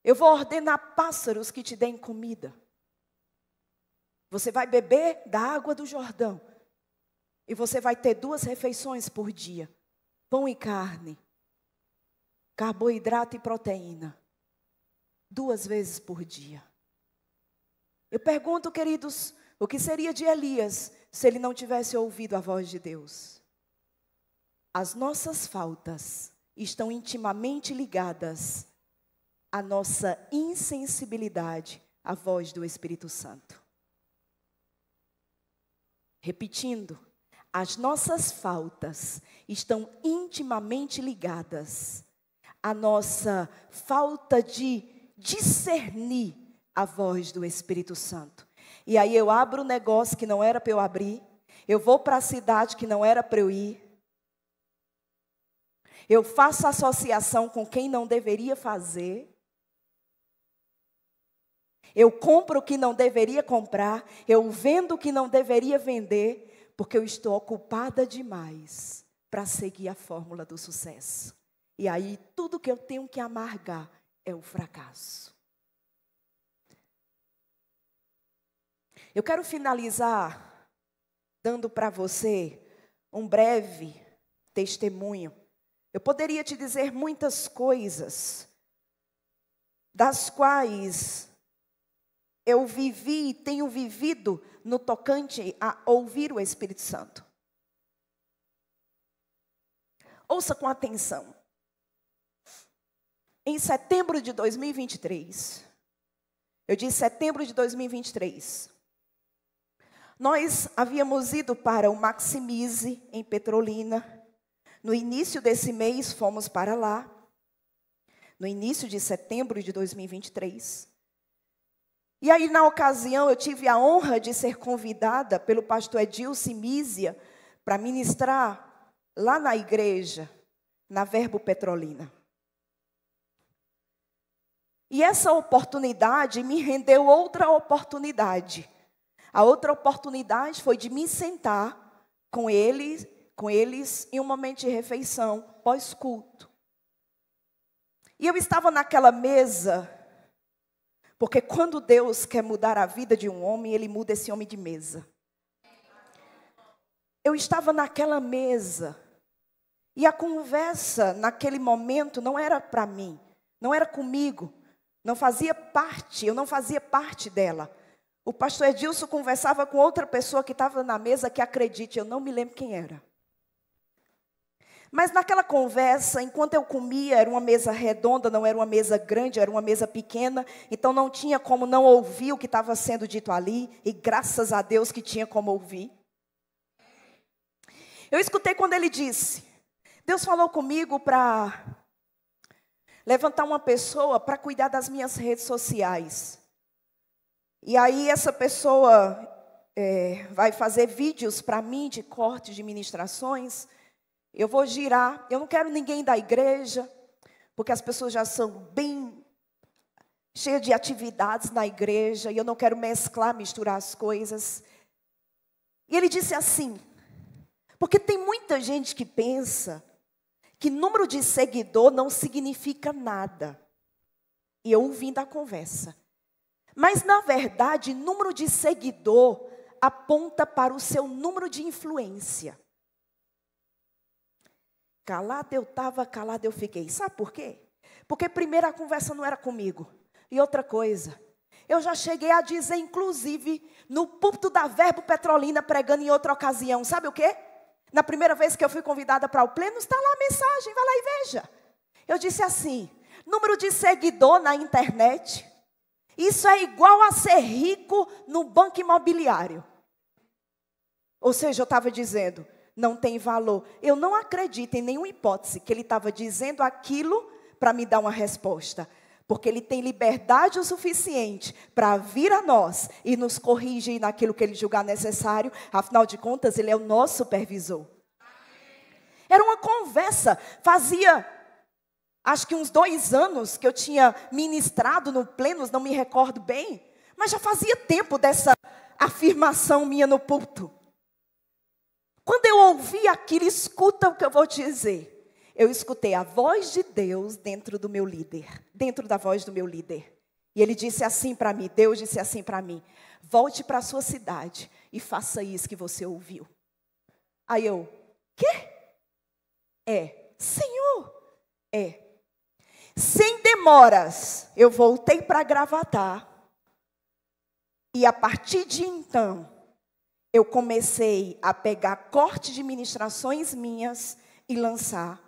Eu vou ordenar pássaros que te deem comida. Você vai beber da água do Jordão. E você vai ter 2 refeições por dia. Pão e carne. Carboidrato e proteína. 2 vezes por dia. Eu pergunto, queridos, o que seria de Elias se ele não tivesse ouvido a voz de Deus? As nossas faltas estão intimamente ligadas à nossa insensibilidade à voz do Espírito Santo. Repetindo, as nossas faltas estão intimamente ligadas à nossa falta de discernir a voz do Espírito Santo. E aí eu abro um negócio que não era para eu abrir, eu vou para a cidade que não era para eu ir, eu faço associação com quem não deveria fazer, eu compro o que não deveria comprar, eu vendo o que não deveria vender, porque eu estou ocupada demais para seguir a fórmula do sucesso. E aí tudo que eu tenho que amargar é o fracasso. Eu quero finalizar dando para você um breve testemunho. Eu poderia te dizer muitas coisas, das quais eu vivi e tenho vivido no tocante a ouvir o Espírito Santo. Ouça com atenção. Em setembro de 2023, eu disse setembro de 2023, nós havíamos ido para o Maximize, em Petrolina. No início desse mês, fomos para lá. No início de setembro de 2023. E aí, na ocasião, eu tive a honra de ser convidada pelo pastor Edilson Mísia para ministrar lá na igreja, na Verbo Petrolina. E essa oportunidade me rendeu outra oportunidade. A outra oportunidade foi de me sentar com eles em um momento de refeição, pós-culto. E eu estava naquela mesa, porque quando Deus quer mudar a vida de um homem, Ele muda esse homem de mesa. Eu estava naquela mesa, e a conversa naquele momento não era para mim, não era comigo, não fazia parte, eu não fazia parte dela. O pastor Edilson conversava com outra pessoa que estava na mesa, que acredite, eu não me lembro quem era. Mas naquela conversa, enquanto eu comia, era uma mesa redonda, não era uma mesa grande, era uma mesa pequena. Então não tinha como não ouvir o que estava sendo dito ali. E graças a Deus que tinha como ouvir. Eu escutei quando ele disse, Deus falou comigo para levantar uma pessoa para cuidar das minhas redes sociais. E aí essa pessoa vai fazer vídeos para mim de cortes de ministrações. Eu vou girar, eu não quero ninguém da igreja, porque as pessoas já são bem cheias de atividades na igreja, e eu não quero misturar as coisas. E ele disse assim, porque tem muita gente que pensa que número de seguidor não significa nada. E eu ouvindo a conversa. Mas, na verdade, número de seguidor aponta para o seu número de influência. Calada eu estava, calada eu fiquei. Sabe por quê? Porque primeiro a conversa não era comigo. E outra coisa, eu já cheguei a dizer, inclusive, no púlpito da Verbo Petrolina, pregando em outra ocasião. Sabe o quê? Na primeira vez que eu fui convidada para o pleno, está lá a mensagem, vai lá e veja. Eu disse assim, número de seguidor na internet, isso é igual a ser rico no banco imobiliário. Ou seja, eu estava dizendo, não tem valor. Eu não acredito em nenhuma hipótese que ele estava dizendo aquilo para me dar uma resposta. Porque ele tem liberdade o suficiente para vir a nós e nos corrigir naquilo que ele julgar necessário. Afinal de contas, ele é o nosso supervisor. Era uma conversa. Fazia, acho que uns 2 anos que eu tinha ministrado no Plenos, não me recordo bem. Mas já fazia tempo dessa afirmação minha no púlpito. Quando eu ouvi aquilo, escuta o que eu vou te dizer. Eu escutei a voz de Deus dentro do meu líder, dentro da voz do meu líder. E ele disse assim para mim, Deus disse assim para mim, volte para a sua cidade e faça isso que você ouviu. Aí eu, quê? Senhor, Sem demoras, eu voltei para Gravatá. E a partir de então, eu comecei a pegar corte de ministrações minhas e lançar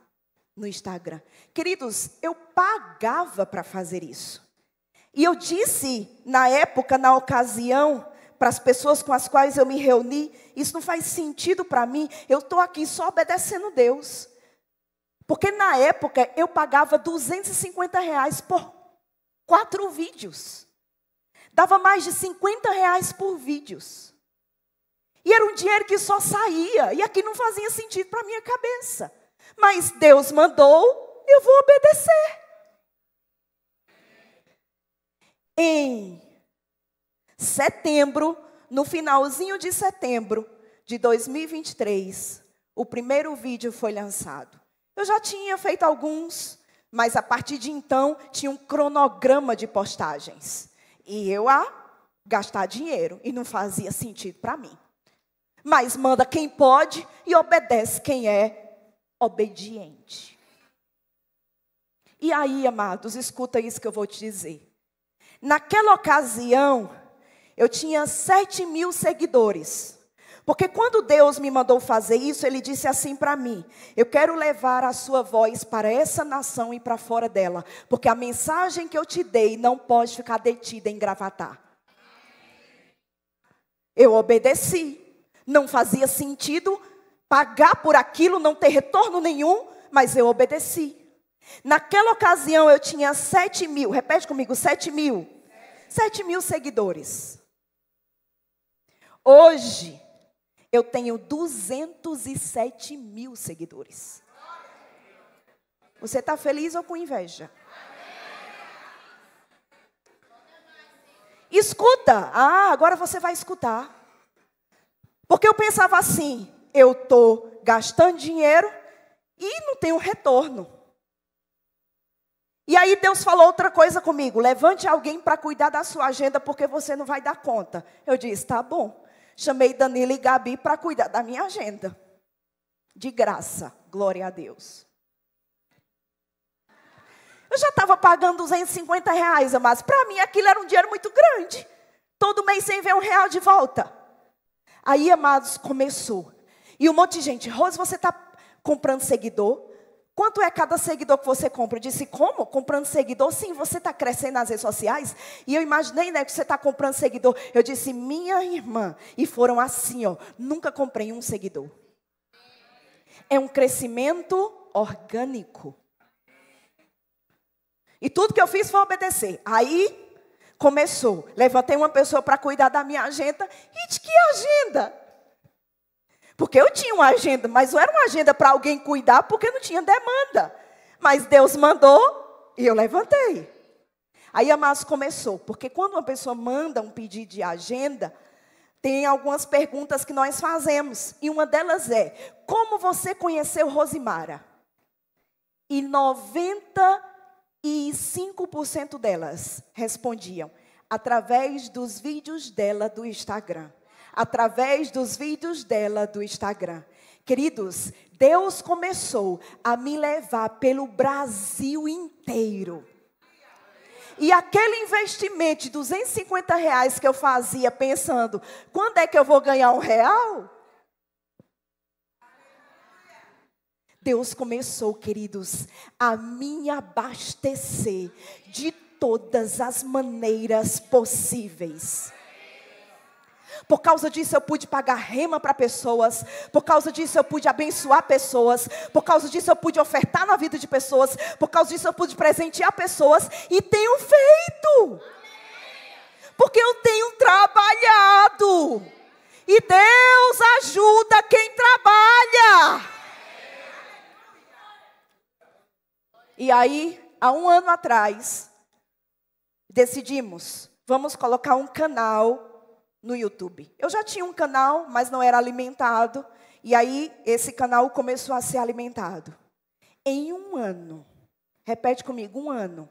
no Instagram. Queridos, eu pagava para fazer isso. E eu disse, na época, na ocasião, para as pessoas com as quais eu me reuni, isso não faz sentido para mim, eu estou aqui só obedecendo Deus. Porque na época, eu pagava R$250 por 4 vídeos. Dava mais de R$50 por vídeos. E era um dinheiro que só saía. E aqui não fazia sentido para a minha cabeça. Mas Deus mandou, eu vou obedecer. Em setembro, no finalzinho de setembro de 2023, o primeiro vídeo foi lançado. Eu já tinha feito alguns, mas a partir de então, tinha um cronograma de postagens. E eu a gastar dinheiro, e não fazia sentido para mim. Mas manda quem pode e obedece quem é obediente. E aí, amados, escuta isso que eu vou te dizer. Naquela ocasião, eu tinha 7.000 seguidores. Porque quando Deus me mandou fazer isso, Ele disse assim para mim, eu quero levar a sua voz para essa nação e para fora dela. Porque a mensagem que eu te dei não pode ficar detida em Gravatá. Eu obedeci. Não fazia sentido pagar por aquilo, não ter retorno nenhum, mas eu obedeci. Naquela ocasião eu tinha 7.000, repete comigo, 7.000. 7.000 seguidores. Hoje, eu tenho 207.000 seguidores. Você está feliz ou com inveja? Escuta. Agora você vai escutar. Porque eu pensava assim, eu estou gastando dinheiro e não tenho retorno. E aí Deus falou outra coisa comigo. Levante alguém para cuidar da sua agenda, porque você não vai dar conta. Eu disse, tá bom. Chamei Danilo e Gabi para cuidar da minha agenda. De graça, glória a Deus. Eu já estava pagando R$250, mas para mim aquilo era um dinheiro muito grande. Todo mês sem ver R$1 de volta. Aí, amados, começou. E um monte de gente, Rose, você está comprando seguidor? Quanto é cada seguidor que você compra? Eu disse, como? Comprando seguidor? Sim, você está crescendo nas redes sociais. E eu imaginei, né, que você está comprando seguidor. Eu disse, minha irmã. E foram assim, ó. Nunca comprei um seguidor. É um crescimento orgânico. E tudo que eu fiz foi obedecer. Aí, começou. Levantei uma pessoa para cuidar da minha agenda. E de que agenda? Porque eu tinha uma agenda, mas não era uma agenda para alguém cuidar, porque não tinha demanda. Mas Deus mandou e eu levantei. Aí, amados, começou. Porque quando uma pessoa manda um pedido de agenda, tem algumas perguntas que nós fazemos. E uma delas é, como você conheceu Rosimara? E 95% delas respondiam, através dos vídeos dela do Instagram. Através dos vídeos dela do Instagram. Queridos, Deus começou a me levar pelo Brasil inteiro. E aquele investimento de R$250 que eu fazia pensando, quando é que eu vou ganhar R$1? Deus começou, queridos, a me abastecer de todas as maneiras possíveis. Por causa disso eu pude pagar rema para pessoas. Por causa disso eu pude abençoar pessoas. Por causa disso eu pude ofertar na vida de pessoas. Por causa disso eu pude presentear pessoas. E tenho feito. Porque eu tenho trabalhado. E Deus ajuda quem trabalha. E aí, há 1 ano atrás, decidimos, vamos colocar um canal no YouTube. Eu já tinha um canal, mas não era alimentado. E aí, esse canal começou a ser alimentado. Em 1 ano, repete comigo, 1 ano.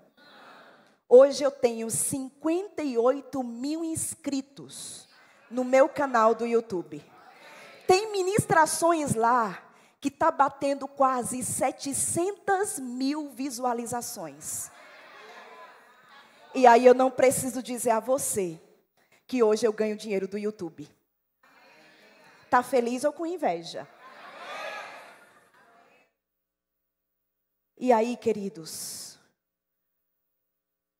Hoje eu tenho 58 mil inscritos no meu canal do YouTube. Tem ministrações lá que está batendo quase 700 mil visualizações. E aí eu não preciso dizer a você que hoje eu ganho dinheiro do YouTube. Está feliz ou com inveja? E aí, queridos,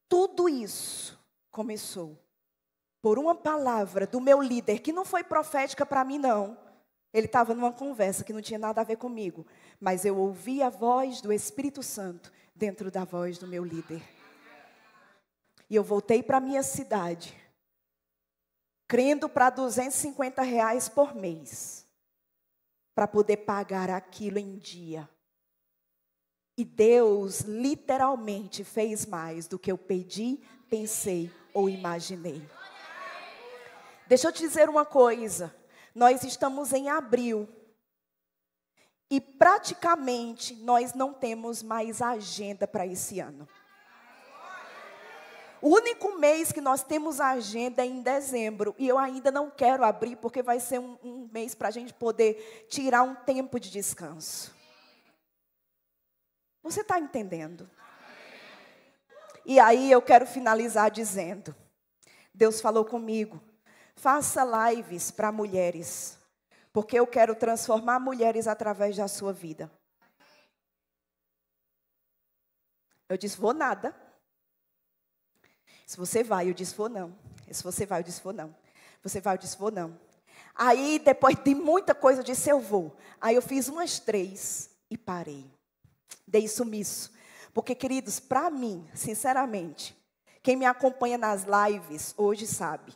tudo isso começou por uma palavra do meu líder, que não foi profética para mim, não. Ele estava numa conversa que não tinha nada a ver comigo. Mas eu ouvi a voz do Espírito Santo dentro da voz do meu líder. E eu voltei para a minha cidade, crendo para R$250 por mês, para poder pagar aquilo em dia. E Deus literalmente fez mais do que eu pedi, pensei ou imaginei. Deixa eu te dizer uma coisa. Nós estamos em abril. E praticamente nós não temos mais agenda para esse ano. O único mês que nós temos agenda é em dezembro. E eu ainda não quero abrir, porque vai ser um mês para a gente poder tirar um tempo de descanso. Você está entendendo? E aí eu quero finalizar dizendo, Deus falou comigo, faça lives para mulheres, porque eu quero transformar mulheres através da sua vida. Eu disse, vou nada. Se você vai, eu disse, vou não. Se você vai, eu disse, vou não. Você vai, eu disse, vou não. Aí, depois de muita coisa, eu disse, eu vou. Aí eu fiz umas 3 e parei. Dei sumiço. Porque, queridos, para mim, sinceramente, quem me acompanha nas lives hoje sabe.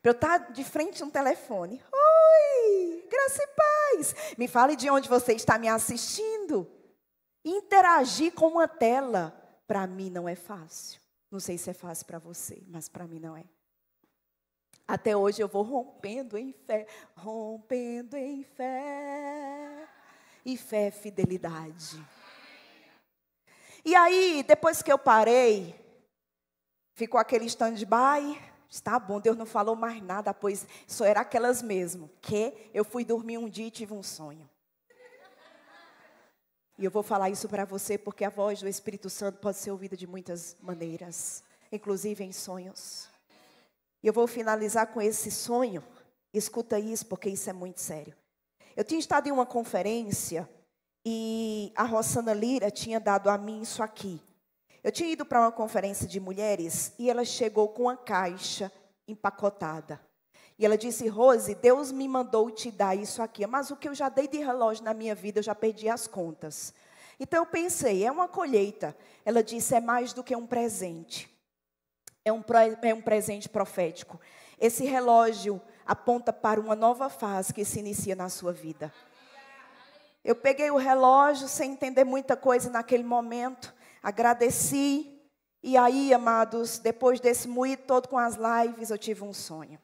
Para eu estar de frente a um telefone. Oi, graça e paz. Me fale de onde você está me assistindo. Interagir com uma tela, para mim não é fácil. Não sei se é fácil para você, mas para mim não é. Até hoje eu vou rompendo em fé. Rompendo em fé. E fé é fidelidade. E aí, depois que eu parei, ficou aquele stand-by. Está bom, Deus não falou mais nada, pois só era aquelas mesmo. Que eu fui dormir um dia e tive um sonho. E eu vou falar isso para você porque a voz do Espírito Santo pode ser ouvida de muitas maneiras, inclusive em sonhos. E eu vou finalizar com esse sonho. Escuta isso, porque isso é muito sério. Eu tinha estado em uma conferência e a Rosana Lira tinha dado a mim isso aqui. Eu tinha ido para uma conferência de mulheres e ela chegou com uma caixa empacotada. E ela disse: Rose, Deus me mandou te dar isso aqui. Mas o que eu já dei de relógio na minha vida, eu já perdi as contas. Então eu pensei, é uma colheita. Ela disse, é mais do que um presente. É um presente profético. Esse relógio aponta para uma nova fase que se inicia na sua vida. Eu peguei o relógio sem entender muita coisa naquele momento. Agradeci. E aí, amados, depois desse moído todo com as lives, eu tive um sonho.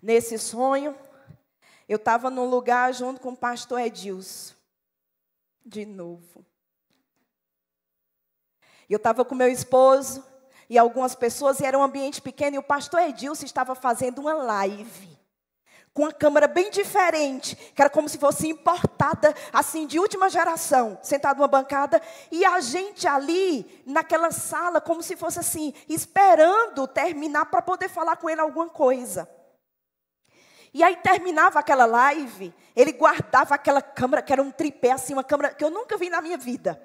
Nesse sonho, eu estava num lugar junto com o pastor Edilson. De novo. Eu estava com meu esposo e algumas pessoas, e era um ambiente pequeno, e o pastor Edilson estava fazendo uma live. Com uma câmera bem diferente, que era como se fosse importada, assim, de última geração, sentado numa bancada, e a gente ali, naquela sala, como se fosse assim, esperando terminar para poder falar com ele alguma coisa. E aí terminava aquela live, ele guardava aquela câmera, que era um tripé assim, uma câmera que eu nunca vi na minha vida.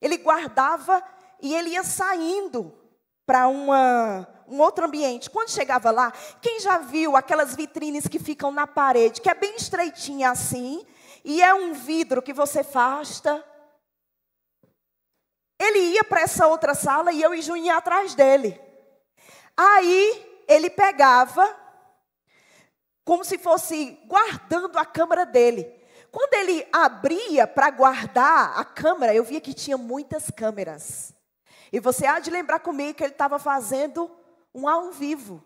Ele guardava e ele ia saindo para um outro ambiente. Quando chegava lá, quem já viu aquelas vitrines que ficam na parede, que é bem estreitinha assim, e é um vidro que você afasta? Ele ia para essa outra sala e eu e Juninho ia atrás dele. Aí ele pegava, como se fosse guardando a câmera dele. Quando ele abria para guardar a câmera, eu via que tinha muitas câmeras. E você há de lembrar comigo que ele estava fazendo um ao vivo.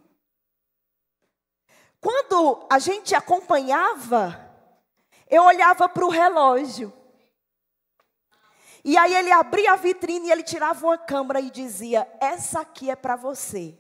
Quando a gente acompanhava, eu olhava para o relógio. E aí ele abria a vitrine e ele tirava uma câmera e dizia, essa aqui é para você.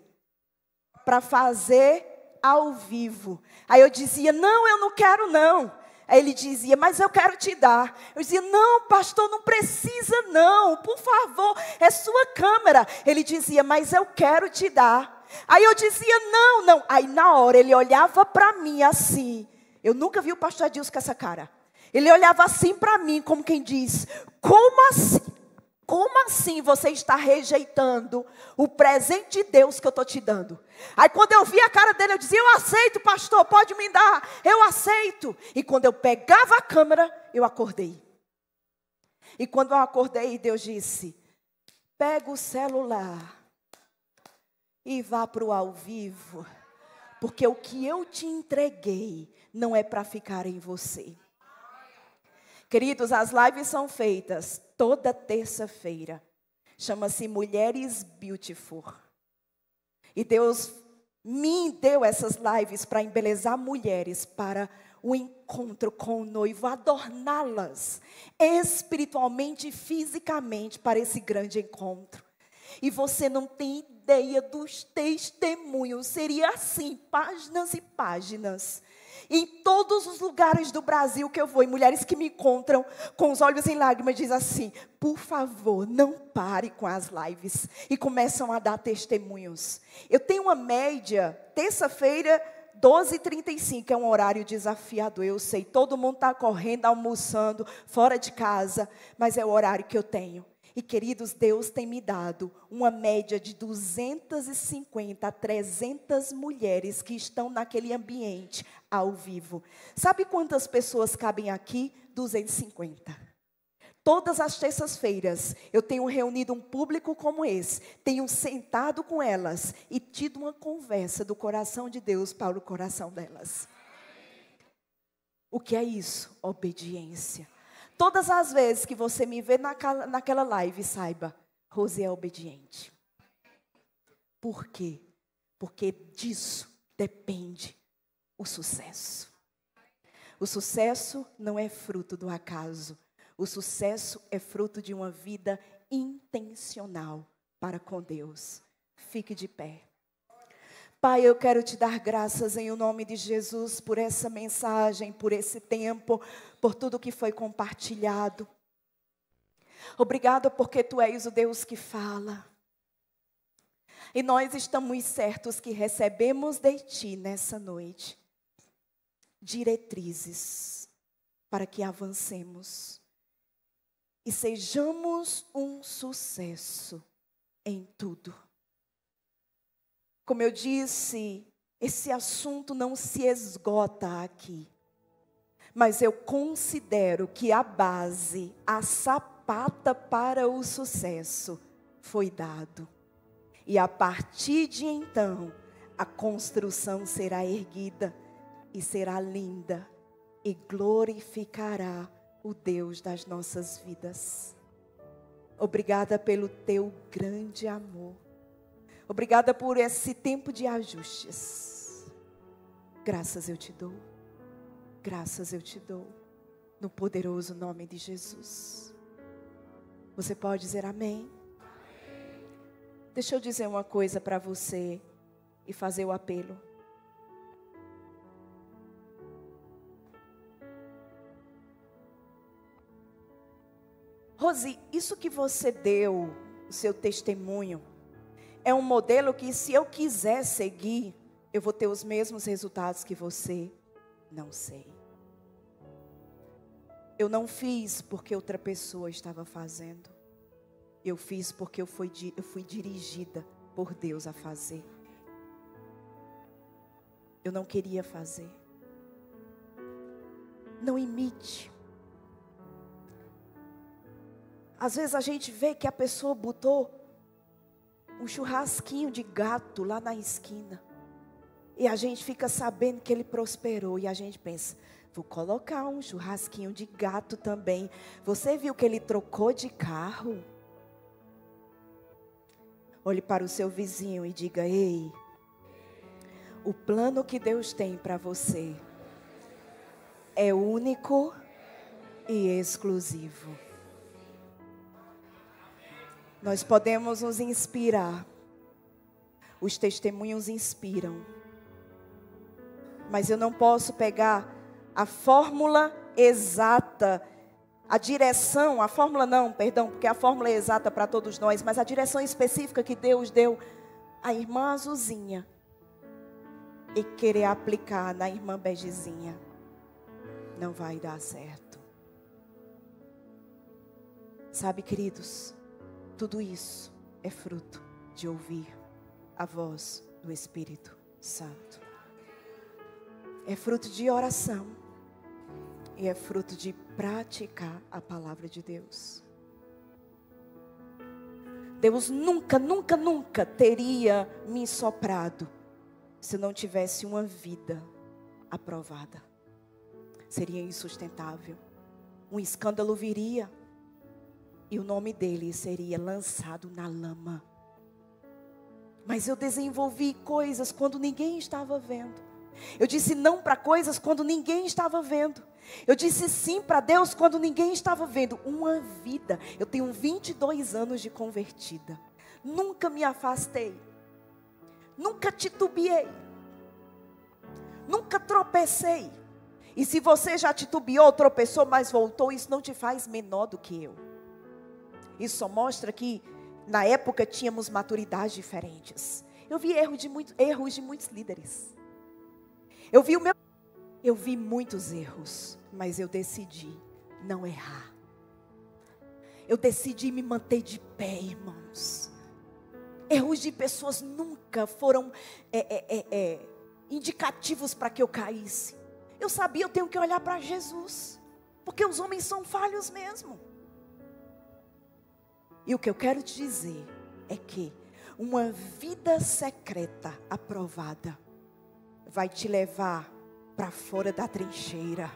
Para fazer ao vivo. Aí eu dizia, não, eu não quero não. Aí ele dizia, mas eu quero te dar. Eu dizia, não, pastor, não precisa não, por favor, é sua câmera. Ele dizia, mas eu quero te dar. Aí eu dizia, não, não. Aí na hora ele olhava para mim assim. Eu nunca vi o pastor Adilson com essa cara. Ele olhava assim para mim, como quem diz, como assim? Como assim você está rejeitando o presente de Deus que eu estou te dando? Aí quando eu vi a cara dele, eu dizia, eu aceito, pastor, pode me dar, eu aceito. E quando eu pegava a câmera, eu acordei. E quando eu acordei, Deus disse, pega o celular e vá para o ao vivo, porque o que eu te entreguei não é para ficar em você. Queridos, as lives são feitas toda terça-feira. Chama-se Mulheres Beautiful. E Deus me deu essas lives para embelezar mulheres para o encontro com o noivo, adorná-las espiritualmente e fisicamente para esse grande encontro. E você não tem ideia dos testemunhos. Seria assim, páginas e páginas. Em todos os lugares do Brasil que eu vou, e mulheres que me encontram com os olhos em lágrimas, dizem assim, por favor, não pare com as lives. E começam a dar testemunhos. Eu tenho uma média, terça-feira, 12h35, é um horário desafiador, eu sei. Todo mundo está correndo, almoçando, fora de casa, mas é o horário que eu tenho. E queridos, Deus tem me dado uma média de 250 a 300 mulheres que estão naquele ambiente ao vivo. Sabe quantas pessoas cabem aqui? 250. Todas as terças-feiras eu tenho reunido um público como esse, tenho sentado com elas e tido uma conversa do coração de Deus para o coração delas. O que é isso? Obediência. Todas as vezes que você me vê naquela live, saiba, Rose é obediente. Por quê? Porque disso depende o sucesso. O sucesso não é fruto do acaso. O sucesso é fruto de uma vida intencional para com Deus. Fique de pé. Pai, eu quero te dar graças em o nome de Jesus por essa mensagem, por esse tempo, por tudo que foi compartilhado. Obrigada porque Tu és o Deus que fala. E nós estamos certos que recebemos de Ti nessa noite diretrizes para que avancemos e sejamos um sucesso em tudo. Como eu disse, esse assunto não se esgota aqui, mas eu considero que a base, a sapata para o sucesso foi dado. E a partir de então, a construção será erguida e será linda e glorificará o Deus das nossas vidas. Obrigada pelo Teu grande amor. Obrigada por esse tempo de ajustes. Graças eu te dou. Graças eu te dou. No poderoso nome de Jesus. Você pode dizer amém? Amém. Deixa eu dizer uma coisa para você e fazer o apelo. Rosi, isso que você deu, o seu testemunho, é um modelo que, se eu quiser seguir, eu vou ter os mesmos resultados que você. Não sei. Eu não fiz porque outra pessoa estava fazendo. Eu fiz porque eu fui dirigida por Deus a fazer. Eu não queria fazer. Não imite. Às vezes a gente vê que a pessoa botou um churrasquinho de gato lá na esquina. E a gente fica sabendo que ele prosperou. E a gente pensa, vou colocar um churrasquinho de gato também. Você viu que ele trocou de carro? Olhe para o seu vizinho e diga, ei, o plano que Deus tem para você é único e exclusivo. Nós podemos nos inspirar. Os testemunhos inspiram. Mas eu não posso pegar a fórmula exata, a direção, a fórmula não, perdão, porque a fórmula é exata para todos nós, mas a direção específica que Deus deu à irmã Azulzinha e querer aplicar na irmã Begezinha. Não vai dar certo. Sabe, queridos, tudo isso é fruto de ouvir a voz do Espírito Santo. É fruto de oração. E é fruto de praticar a palavra de Deus. Deus nunca, nunca, nunca teria me soprado se eu não tivesse uma vida aprovada. Seria insustentável. Um escândalo viria. E o nome dele seria lançado na lama. Mas eu desenvolvi coisas quando ninguém estava vendo. Eu disse não para coisas quando ninguém estava vendo. Eu disse sim para Deus quando ninguém estava vendo. Uma vida. Eu tenho 22 anos de convertida. Nunca me afastei. Nunca titubeei. Nunca tropecei. E se você já titubeou, tropeçou, mas voltou, isso não te faz menor do que eu. Isso só mostra que na época tínhamos maturidades diferentes. Eu vi erros de muitos líderes. Eu vi muitos erros, mas eu decidi não errar. Eu decidi me manter de pé, irmãos. Erros de pessoas nunca foram indicativos para que eu caísse. Eu sabia, eu tenho que olhar para Jesus, porque os homens são falhos mesmo. E o que eu quero te dizer é que uma vida secreta aprovada vai te levar para fora da trincheira.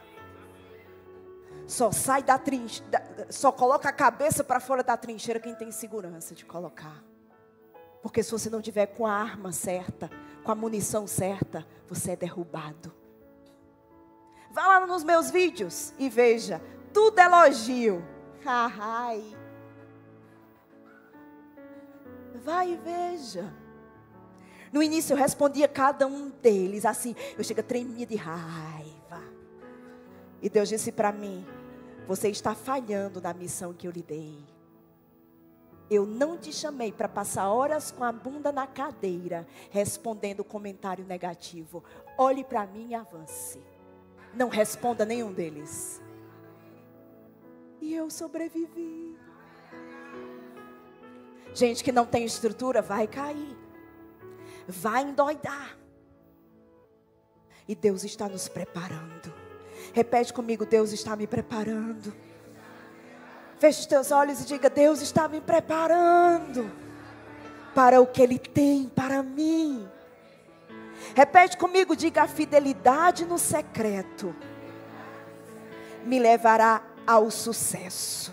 Só coloca a cabeça para fora da trincheira quem tem segurança de colocar. Porque se você não tiver com a arma certa, com a munição certa, você é derrubado. Vá lá nos meus vídeos e veja, tudo elogio. Ai. Vai e veja. No início eu respondia cada um deles assim. Eu chego tremia de raiva. E Deus disse para mim: você está falhando na missão que eu lhe dei. Eu não te chamei para passar horas com a bunda na cadeira, respondendo comentário negativo. Olhe para mim e avance. Não responda nenhum deles. E eu sobrevivi. Gente que não tem estrutura vai cair. Vai endoidar. E Deus está nos preparando. Repete comigo: Deus está me preparando. Feche os teus olhos e diga: Deus está me preparando para o que Ele tem para mim. Repete comigo, diga: a fidelidade no secreto me levará ao sucesso.